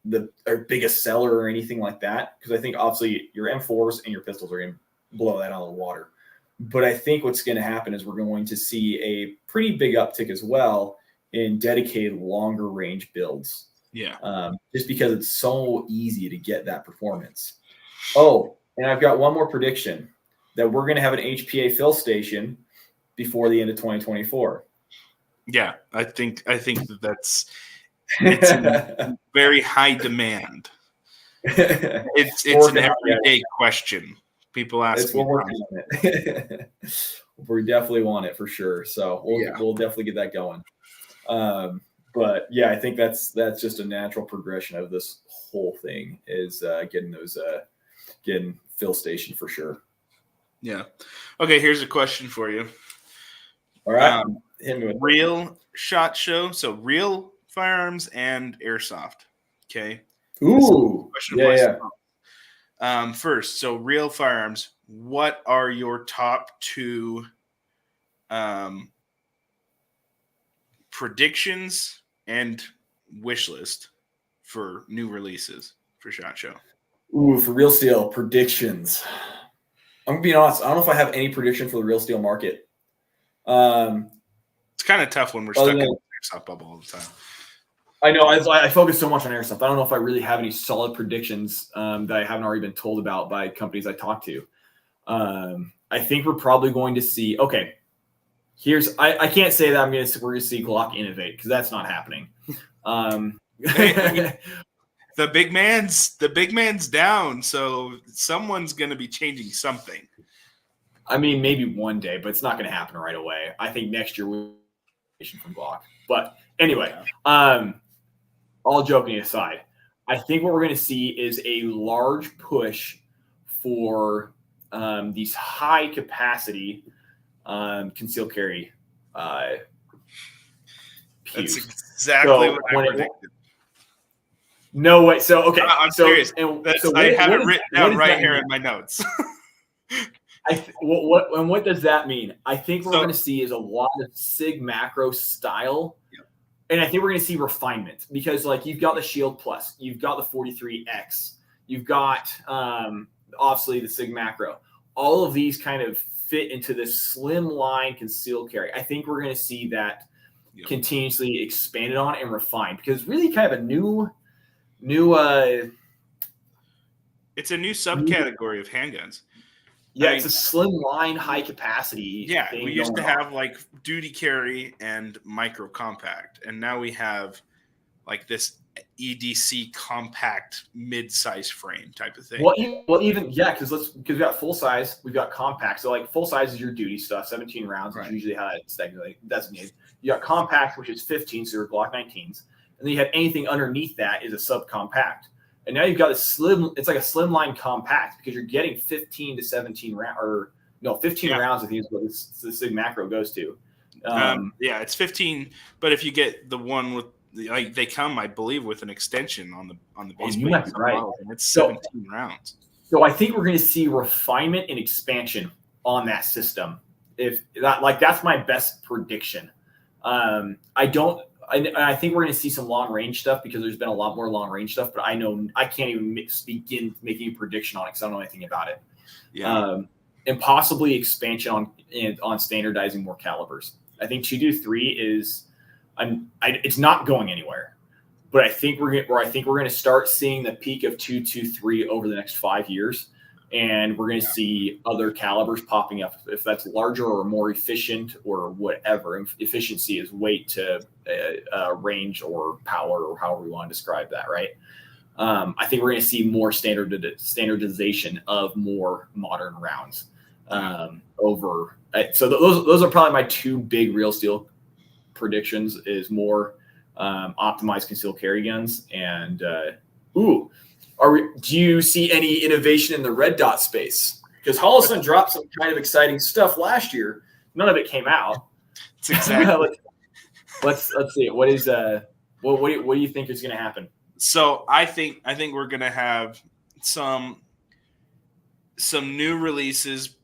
the biggest seller or anything like that, because I think obviously your M4s and your pistols are going to blow that out of the water. But I think what's going to happen is we're going to see a pretty big uptick as well in dedicated longer range builds. Yeah. Just because it's so easy to get that performance. Oh, and I've got one more prediction that we're going to have an HPA fill station before the end of 2024. Yeah, I think it's in very high demand. It's an everyday question. People ask me. We're working on it. We definitely want it for sure. So we'll definitely get that going. But yeah, I think that's just a natural progression of this whole thing is getting fill station for sure. Yeah. Okay, here's a question for you. All right. Real SHOT Show. So real firearms and airsoft. Okay. Ooh. Yeah. First, so real firearms. what are your top 2 predictions and wish list for new releases for SHOT Show? Ooh, for Real Steel predictions. I'm gonna be honest. I don't know if I have any prediction for the Real Steel market. It's kind of tough when we're stuck in the airsoft bubble all the time. I know. I focus so much on airsoft. I don't know if I really have any solid predictions that I haven't already been told about by companies I talk to. I think we're probably going to see. Okay, I can't say that we're going to see Glock innovate because that's not happening. The big man's down, so someone's going to be changing something. I mean, maybe one day, but it's not going to happen right away. I think next year we'll from Glock. But anyway, all joking aside, I think what we're going to see is a large push for these high capacity concealed carry. That's exactly what I predicted. No way. So okay, I'm serious. I have it written down right here in my notes. What does that mean? I think what we're going to see is a lot of SIG macro style, and I think we're going to see refinement because, like, you've got the Shield Plus, you've got the 43X, you've got obviously the SIG macro. All of these kind of fit into this slim line concealed carry. I think we're going to see that continuously expanded on and refined because really kind of a new. It's a new subcategory of handguns. Yeah, it's a slim line, high capacity. Yeah, we used to have like duty carry and micro compact, and now we have like this EDC compact mid-size frame type of thing. Well, even because we got full size, we've got compact. So like full size is your duty stuff, 17 rounds is usually how it's designated. You got compact, which is 15, so your Glock 19s. And then you have anything underneath that is a subcompact. And now you've got it's like a slimline compact because you're getting 15 to 17 rounds, 15 rounds, I think is what the SIG macro goes to. It's 15, but if you get the one with they come, I believe, with an extension on the base. You might be right. And it's 17 rounds. So I think we're going to see refinement and expansion on that system. That's my best prediction. I think we're going to see some long range stuff because there's been a lot more long range stuff, but I know I can't even begin making a prediction on it because I don't know anything about it. Yeah. And possibly expansion on standardizing more calibers. I think 223 is, it's not going anywhere, but I think we're going to start seeing the peak of 223 over the next 5 years. And we're going to see other calibers popping up. If that's larger or more efficient or whatever, efficiency is weight to range or power or however we want to describe that, right? I think we're going to see more standardization of more modern rounds So those are probably my 2 big Real Steel predictions: is more optimized concealed carry guns and do you see any innovation in the red dot space? Because Holosun dropped some kind of exciting stuff last year. None of it came out. It's exactly. let's see. What do you think is going to happen? So I think we're going to have some new releases.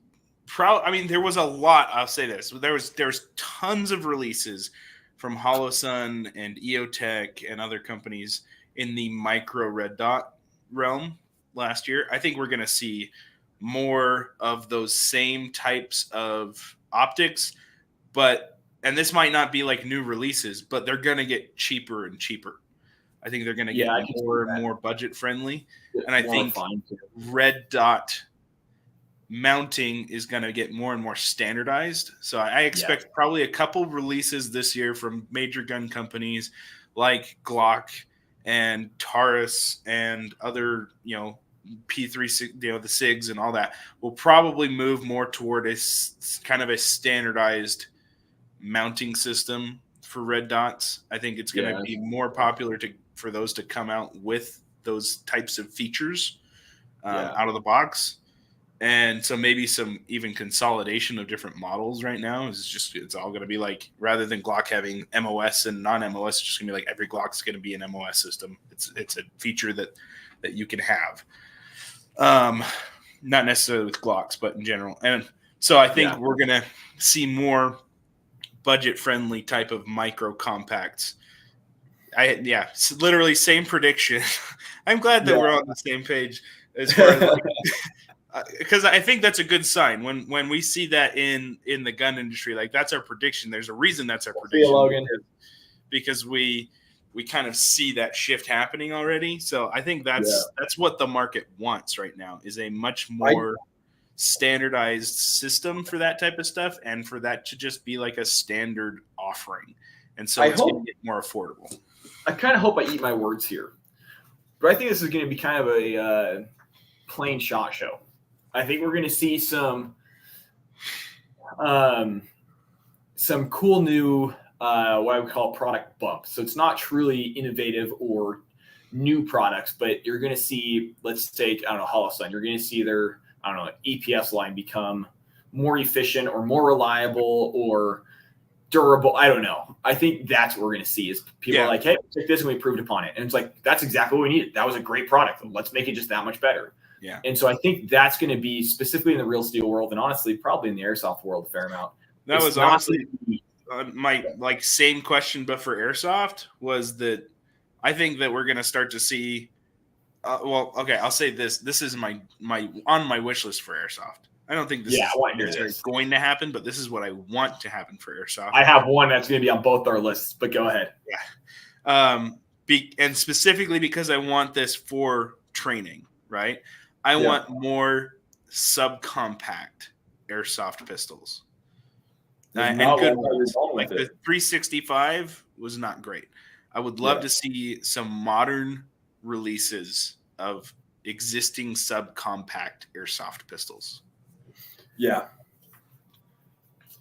There was a lot. I'll say this: there's tons of releases from Holosun and EOTech and other companies in the micro red dot realm last year. I think we're going to see more of those same types of optics, and this might not be like new releases, but they're going to get cheaper and cheaper. I think they're going to get more and more budget friendly. And I think red dot mounting is going to get more and more standardized. So I expect probably a couple releases this year from major gun companies like Glock and Taurus and other, P3, the SIGs and all that will probably move more toward a kind of a standardized mounting system for red dots. I think it's going to be more popular for those to come out with those types of features out of the box. And so maybe some even consolidation of different models right now it's all going to be like, rather than Glock having MOS and non-MOS, it's just going to be like every Glock's going to be an MOS system. It's a feature that you can have. not necessarily with Glocks, but in general. And so I think we're going to see more budget-friendly type of micro compacts. Literally same prediction. I'm glad that we're on the same page as far as because I think that's a good sign when we see that in the gun industry. Like, that's our prediction. There's a reason that's our prediction, Logan. because we kind of see that shift happening already. So I think that's what the market wants right now, is a much more standardized system for that type of stuff, and for that to just be like a standard offering. And so it's going to get more affordable. I kind of hope I eat my words here, but I think this is going to be kind of a plain shot show. I think we're going to see some cool new what I would call product bumps. So it's not truly innovative or new products, but you're going to see, let's take, I don't know, Holosun. You're going to see their, I don't know, EPS line become more efficient or more reliable or durable. I don't know. I think that's what we're going to see is people are like, hey, take this and we proved upon it. And it's like, that's exactly what we needed. That was a great product. Let's make it just that much better. Yeah. And so I think that's going to be specifically in the real steel world, and honestly, probably in the airsoft world a fair amount. That was honestly my same question, but for airsoft, was that I think that we're going to start to see. I'll say this. This is my on my wish list for airsoft. I don't think this is going to happen, but this is what I want to happen for airsoft. I have one that's going to be on both our lists, but go ahead. Yeah. And specifically because I want this for training, right? I want more subcompact airsoft pistols. And good ones. Like the 365 was not great. I would love to see some modern releases of existing subcompact airsoft pistols. Yeah.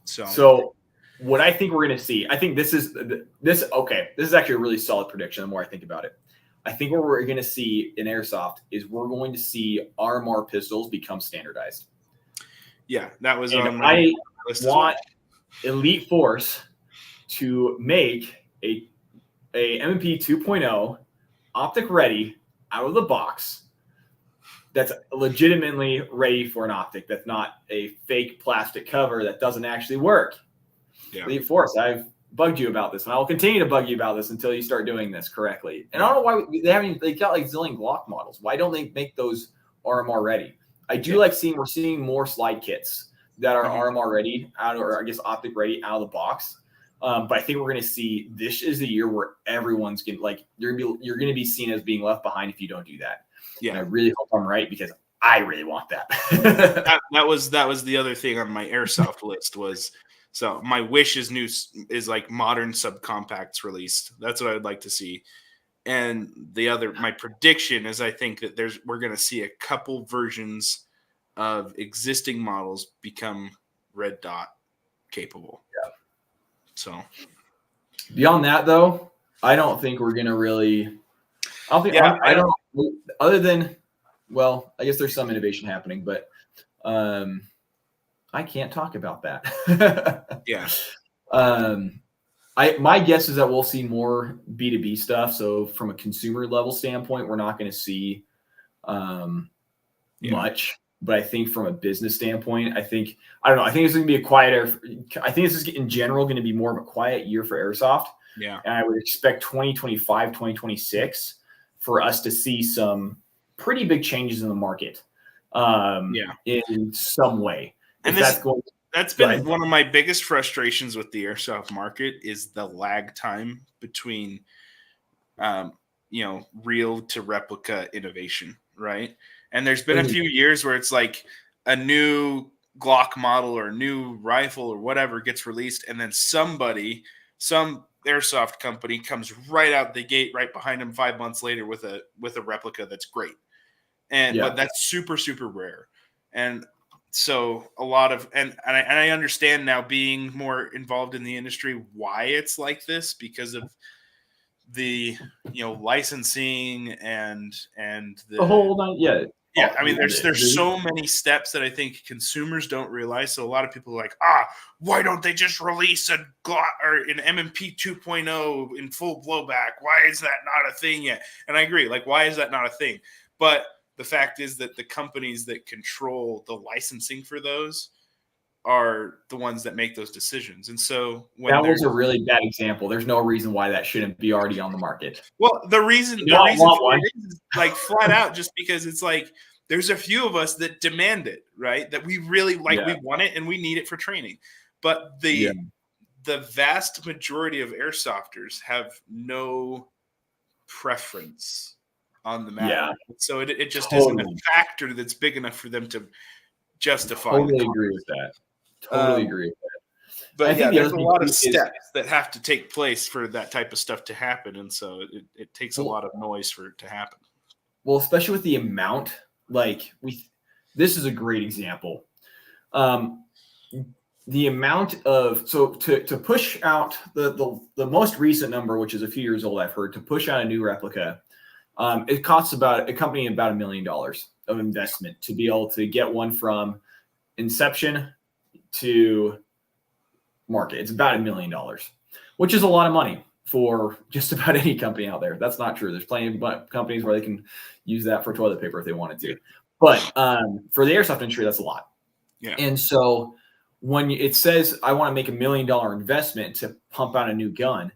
So what I think we're going to see, I think this is actually a really solid prediction the more I think about it. I think what we're going to see in airsoft is we're going to see RMR pistols become standardized. Yeah, that was on my list. I want Elite Force to make a M&P 2.0 optic ready out of the box that's legitimately ready for an optic. That's not a fake plastic cover that doesn't actually work. Yeah. Elite Force, I've bugged you about this, and I will continue to bug you about this until you start doing this correctly. And I don't know why they got like zillion Glock models. Why don't they make those RMR ready? I do like we're seeing more slide kits that are RMR ready or I guess optic ready out of the box. But I think we're going to see this is the year where everyone's going to you're going to be seen as being left behind if you don't do that. Yeah, and I really hope I'm right because I really want that. that was the other thing on my airsoft list was. So my wish is like modern subcompacts released. That's what I would like to see. And my prediction is I think that we're going to see a couple versions of existing models become red dot capable. Yeah. So beyond that though, I don't think we're going to really, I don't, other than, well, I guess there's some innovation happening, but, I can't talk about that. Yeah. My guess is that we'll see more B2B stuff. So from a consumer level standpoint, we're not going to see much. But I think from a business standpoint, I think this is going to be I think this is in general going to be more of a quiet year for airsoft. Yeah. And I would expect 2025, 2026 for us to see some pretty big changes in the market in some way. And that's been one of my biggest frustrations with the airsoft market is the lag time between, real to replica innovation, right? And there's been a few years where it's like a new Glock model or a new rifle or whatever gets released, and then some airsoft company comes right out the gate right behind them 5 months later with a replica that's great. But that's super, super rare. And so a lot of and I understand now being more involved in the industry why it's like this because of the licensing and the whole I mean there's so many steps that I think consumers don't realize. So a lot of people are like, why don't they just release a Glock or an M&P 2.0 in full blowback? Why is that not a thing yet? And I agree, like why is that not a thing? But the fact is that the companies that control the licensing for those are the ones that make those decisions. And so that was a really bad example. There's no reason why that shouldn't be already on the market. Well, the reason for it is like flat out just because it's like there's a few of us that demand it, right? That we really like, we want it and we need it for training. But the vast majority of airsofters have no preference on the matter. Yeah. So it just isn't a factor that's big enough for them to justify. Totally agree with that. Totally agree with that. But yeah, there's a lot of steps that have to take place for that type of stuff to happen. And so it takes a lot of noise for it to happen. Well, especially with the amount, this is a great example. The amount of, so to push out the most recent number, which is a few years old, I've heard, to push out a new replica, it costs a company about $1 million of investment to be able to get one from inception to market. It's about $1 million, which is a lot of money for just about any company out there. That's not true. There's plenty of companies where they can use that for toilet paper if they wanted to. But for the airsoft industry, that's a lot. Yeah. And so when it says I want to make $1 million investment to pump out a new gun,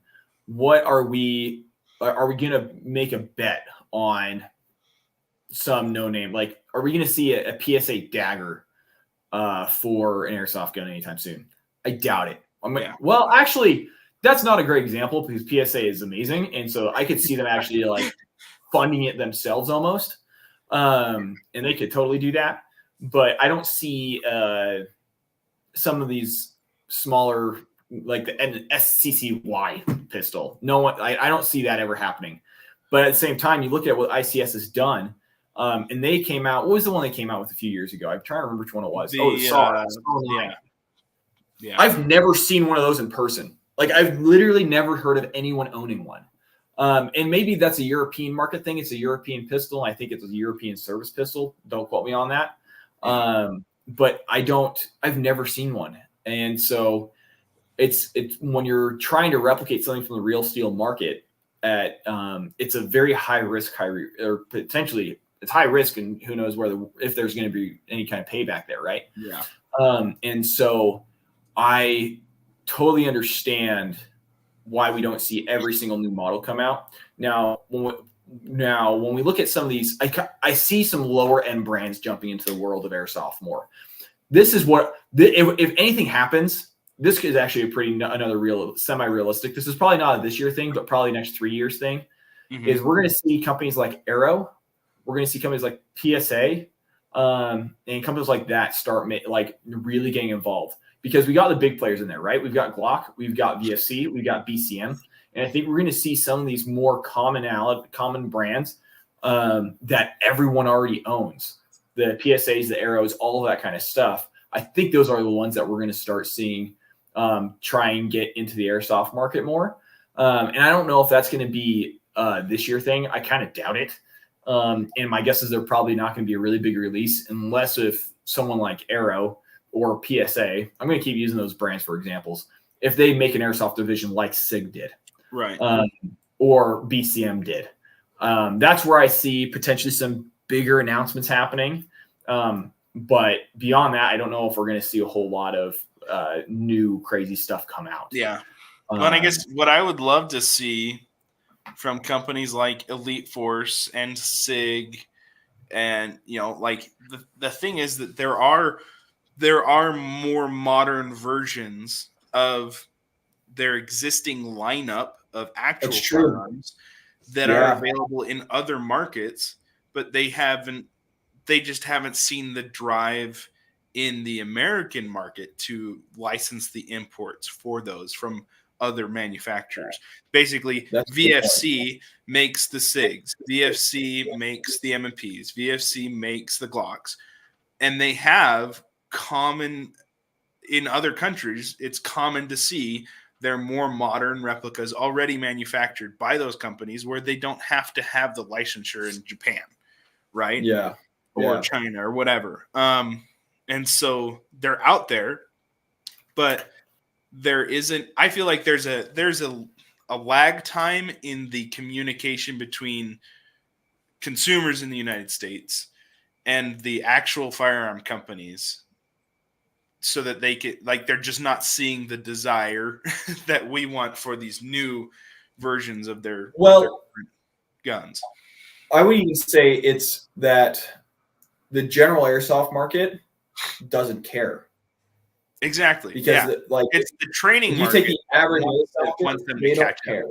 what are we going to make a bet on some no name? Like, are we going to see a PSA dagger for an airsoft gun anytime soon? I doubt it. Well, actually, that's not a great example because PSA is amazing. And so I could see them actually like funding it themselves almost. And they could totally do that. But I don't see some of these smaller, like the SCCY pistol. No one, I don't see that ever happening. But at the same time, you look at what ICS has done, and they came out. What was the one they came out with a few years ago? I'm trying to remember which one it was. Yeah. I've never seen one of those in person. Like, I've literally never heard of anyone owning one. And maybe that's a European market thing. It's a European pistol. I think it's a European service pistol. Don't quote me on that. But I've never seen one. And so it's when you're trying to replicate something from the real steel market it's a very high risk, or potentially it's high risk, and who knows if there's going to be any kind of payback there. Right. Yeah. And so I totally understand why we don't see every single new model come out. Now, when we look at some of these, I see some lower end brands jumping into the world of airsoft more. This is what, if anything happens, this is actually another semi-realistic. This is probably not a this year thing, but probably next 3 years thing. Mm-hmm. Is we're going to see companies like Aero, we're going to see companies like PSA, and companies like that start really getting involved, because we got the big players in there, right? We've got Glock, we've got VFC, we've got BCM. And I think we're going to see some of these more common brands that everyone already owns. The PSAs, the Aeros, all of that kind of stuff. I think those are the ones that we're going to start seeing try and get into the airsoft market more. And I don't know if that's going to be this year thing. I kind of doubt it. And my guess is they're probably not going to be a really big release unless if someone like Aero or PSA, I'm going to keep using those brands for examples, if they make an airsoft division like SIG did. Right. Or BCM did. That's where I see potentially some bigger announcements happening. But beyond that, I don't know if we're going to see a whole lot of new crazy stuff come out. Yeah. Well, and I guess what I would love to see from companies like Elite Force and SIG, and the thing is that there are more modern versions of their existing lineup of actual firearms that are available in other markets, but they just haven't seen the drive in the American market to license the imports for those from other manufacturers. Basically, VFC makes the SIGs, VFC makes the M&Ps, VFC makes the Glocks, and they have common in other countries. It's common to see their more modern replicas already manufactured by those companies where they don't have to have the licensure in Japan, right? Yeah. Or China or whatever. And so they're out there, but there isn't, I feel like there's a lag time in the communication between consumers in the United States and the actual firearm companies, so that they could, like, they're just not seeing the desire that we want for these new versions of their guns. I would even say it's that the general airsoft market doesn't care. Exactly. Because it's the training market. You take the average airsoft, they don't care.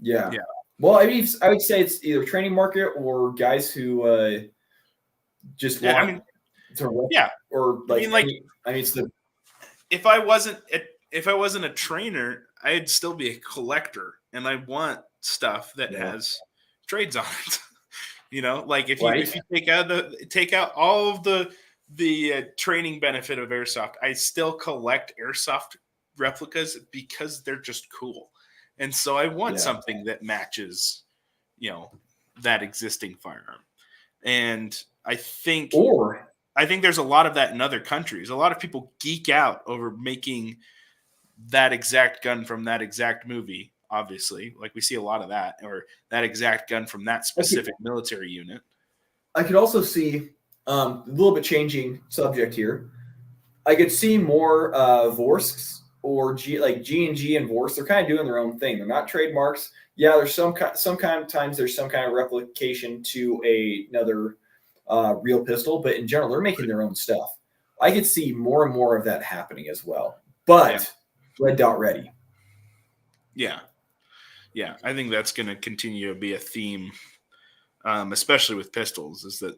Yeah. Well, I mean, I would say it's either training market or guys who just want to. Yeah. Or it's the. If I wasn't a trainer, I'd still be a collector, and I want stuff that has trades on it. Like if you take out all of the training benefit of airsoft, I still collect airsoft replicas because they're just cool. And so I want something that matches, that existing firearm. And I think there's a lot of that in other countries. A lot of people geek out over making that exact gun from that exact movie, obviously. Like we see a lot of that, or that exact gun from that specific military unit. I could also see a little bit changing subject here. I could see more Vorsks or G&G and Vorsk. They're kind of doing their own thing. They're not trademarks. Yeah, there's sometimes there's some kind of replication to another real pistol, but in general, they're making their own stuff. I could see more and more of that happening as well. But Red Dot Ready. Yeah. Yeah, I think that's going to continue to be a theme, especially with pistols, is that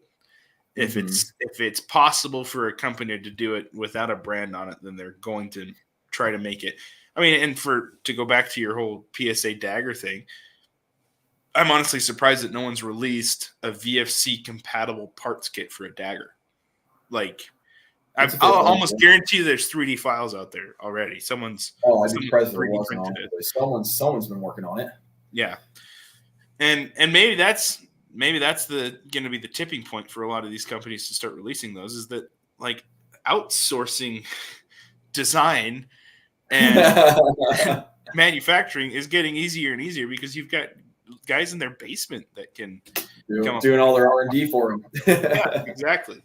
if it's possible for a company to do it without a brand on it, then they're going to try to make it. I mean, and to go back to your whole PSA dagger thing, I'm honestly surprised that no one's released a VFC compatible parts kit for a dagger. Like, I'll almost guarantee there's 3D files out there already. I'd be surprised if there wasn't on it. Someone's been working on it. Yeah, and maybe that's going to be the tipping point for a lot of these companies to start releasing those, is that like outsourcing design and manufacturing is getting easier and easier because you've got guys in their basement that can doing all their R&D for them. Yeah, exactly.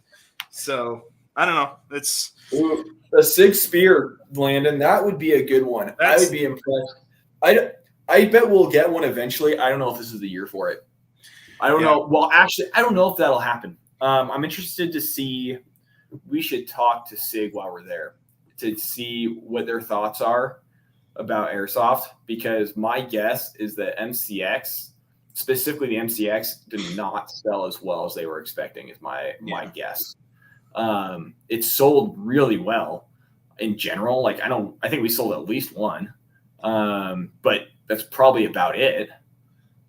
So I don't know. It's a SIG Spear, Landon. That would be a good one. I would be impressed. I bet we'll get one eventually. I don't know if this is the year for it. I don't know. Well, actually, I don't know if that'll happen. I'm interested to see. We should talk to SIG while we're there to see what their thoughts are about airsoft, because my guess is that MCX, specifically the MCX, did not sell as well as they were expecting, is my guess. It sold really well in general. Like I think we sold at least one, but that's probably about it.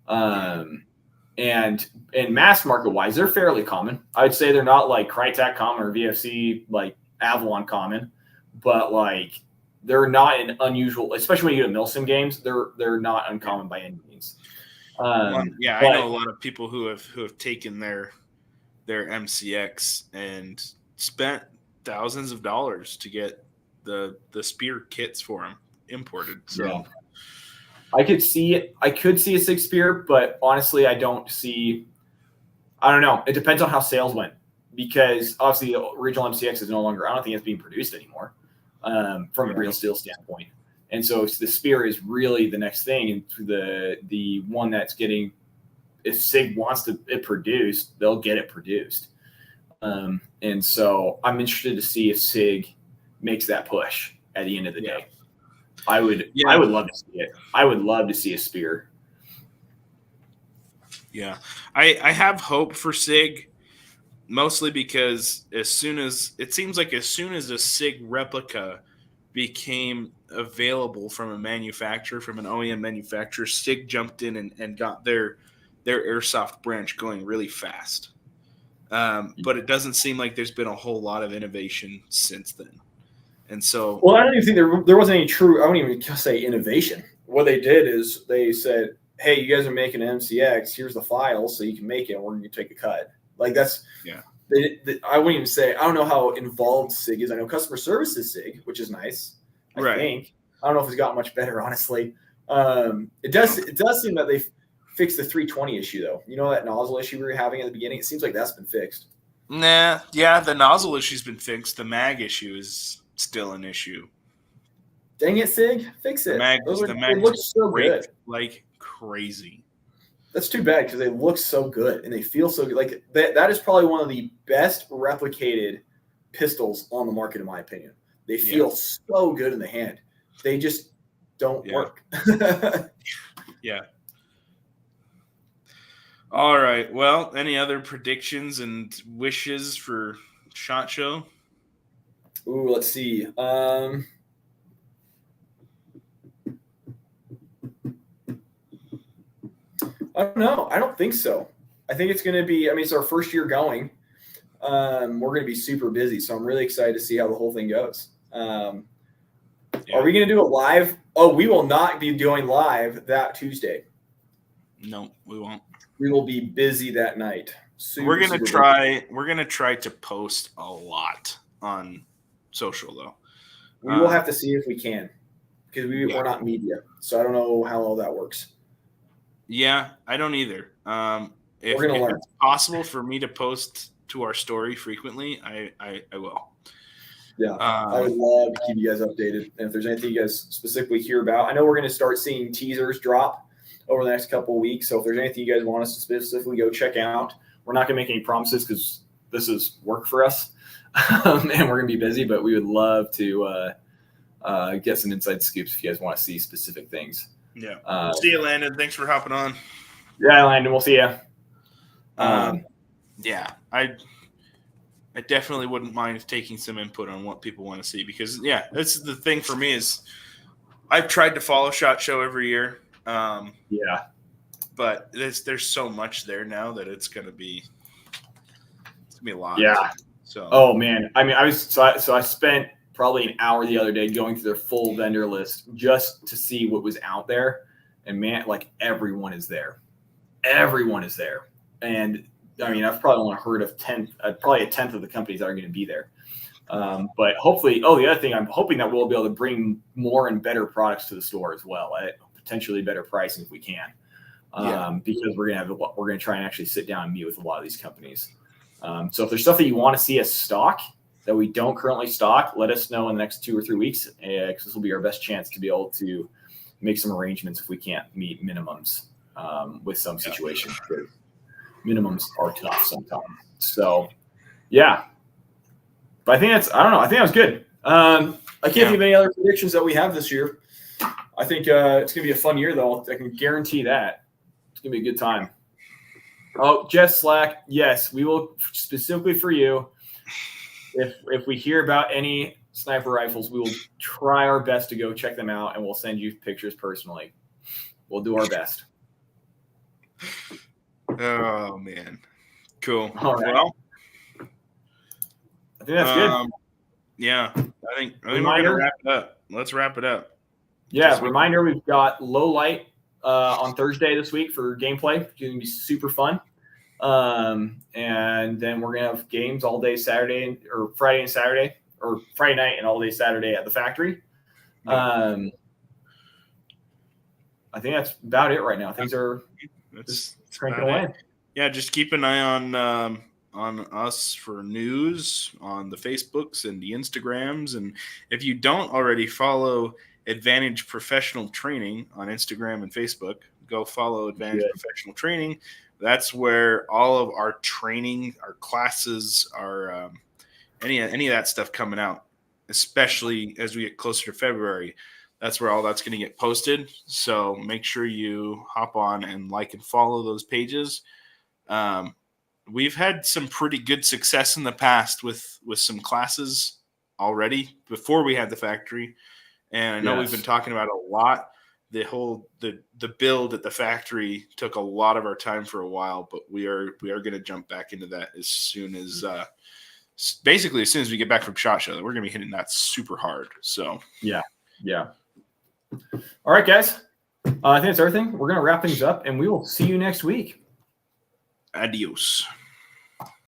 And mass market wise, they're fairly common. I'd say they're not like Crytek common or VFC like Avalon common, but like they're not an unusual, especially when you get to Milsim games. They're not uncommon by any means. I know a lot of people who have taken their MCX and spent thousands of dollars to get the Spear kits for them imported. So I could see a SIG Spear, but honestly, I don't know. It depends on how sales went, because obviously the original MCX is no longer, I don't think it's being produced anymore from a real steel standpoint. And so the Spear is really the next thing, and the one that's getting, if SIG wants it produced, they'll get it produced. And so I'm interested to see if SIG makes that push at the end of the day. I would love to see it. I would love to see a Spear. Yeah. I have hope for SIG, mostly because as soon as a SIG replica became available from an OEM manufacturer, SIG jumped in and got their airsoft branch going really fast. But it doesn't seem like there's been a whole lot of innovation since then. And so, well, I don't even think there wasn't any true, I wouldn't even say innovation. What they did is they said, hey, you guys are making an MCX, here's the file so you can make it, and we're going to take a cut. Like that's, I wouldn't even say, I don't know how involved SIG is. I know customer service is SIG, which is nice. I think. I don't know if it's gotten much better, honestly. It does seem that they fix the 320 issue though. You know that nozzle issue we were having at the beginning? It seems like that's been fixed. Nah, yeah, the nozzle issue's been fixed. The mag issue is still an issue. Dang it, Sig, fix it. The mag looks so good, like crazy. That's too bad because they look so good and they feel so good. Like that is probably one of the best replicated pistols on the market, in my opinion. They feel so good in the hand. They just don't work. Yeah. All right. Well, any other predictions and wishes for SHOT Show? Ooh, let's see. I don't know. I don't think so. I think it's going to be, it's our first year going. We're going to be super busy. So I'm really excited to see how the whole thing goes. Are we going to do a live? Oh, we will not be doing live that Tuesday. No, we won't. We will be busy that night. We're going to try to post a lot on social though. We will have to see if we can because we're not media. So I don't know how all that works. Yeah, I don't either. If it's possible for me to post to our story frequently, I will. Yeah, I would love to keep you guys updated. And if there's anything you guys specifically hear about, I know we're going to start seeing teasers drop over the next couple of weeks. So if there's anything you guys want us to specifically go check out, we're not going to make any promises because this is work for us and we're going to be busy, but we would love to get some inside scoops if you guys want to see specific things. Yeah. See you, Landon. Thanks for hopping on. Yeah, Landon. We'll see you. Yeah, I definitely wouldn't mind taking some input on what people want to see because, this is the thing for me is I've tried to follow SHOT Show every year. But there's so much there now that it's gonna be a lot. Yeah. So. Oh man, I spent probably an hour the other day going through their full vendor list just to see what was out there, and man, like everyone is there. Everyone is there, and I've probably only heard of probably a tenth of the companies that are going to be there. But hopefully, the other thing, I'm hoping that we'll be able to bring more and better products to the store as well at potentially better pricing if we can. Because we're going to try and actually sit down and meet with a lot of these companies. So if there's stuff that you want to see us stock that we don't currently stock, let us know in the next 2 or 3 weeks, because this will be our best chance to be able to make some arrangements if we can't meet minimums with some situations. Minimums are tough sometimes. So, yeah. But I think that was good. I can't think of any other predictions that we have this year. I think it's going to be a fun year, though. I can guarantee that. It's going to be a good time. Oh, Jeff Slack, yes, we will specifically for you. If we hear about any sniper rifles, we will try our best to go check them out, and we'll send you pictures personally. We'll do our best. Oh, man. Cool. All right. Well, I think that's good. Yeah. I think we're going to wrap it up. Let's wrap it up. Yeah, reminder, we've got Low Light on Thursday this week for gameplay. It's going to be super fun. And then we're going to have games all day Friday and Saturday, or Friday night and all day Saturday at the factory. I think that's about it right now. Things are just cranking away. Yeah, just keep an eye on us for news on the Facebooks and the Instagrams. And if you don't already follow Advantage Professional Training on Instagram and Facebook, go follow Advantage Professional Training. That's where all of our training, our classes, our any of that stuff coming out, especially as we get closer to February. That's where all that's going to get posted. So make sure you hop on and like and follow those pages. We've had some pretty good success in the past with some classes already before we had the factory. And I know we've been talking about it a lot. The build at the factory took a lot of our time for a while, but we are going to jump back into that as soon as basically as soon as we get back from SHOT Show. We're going to be hitting that super hard. So yeah. All right, guys. I think that's everything. We're going to wrap things up, and we will see you next week. Adios.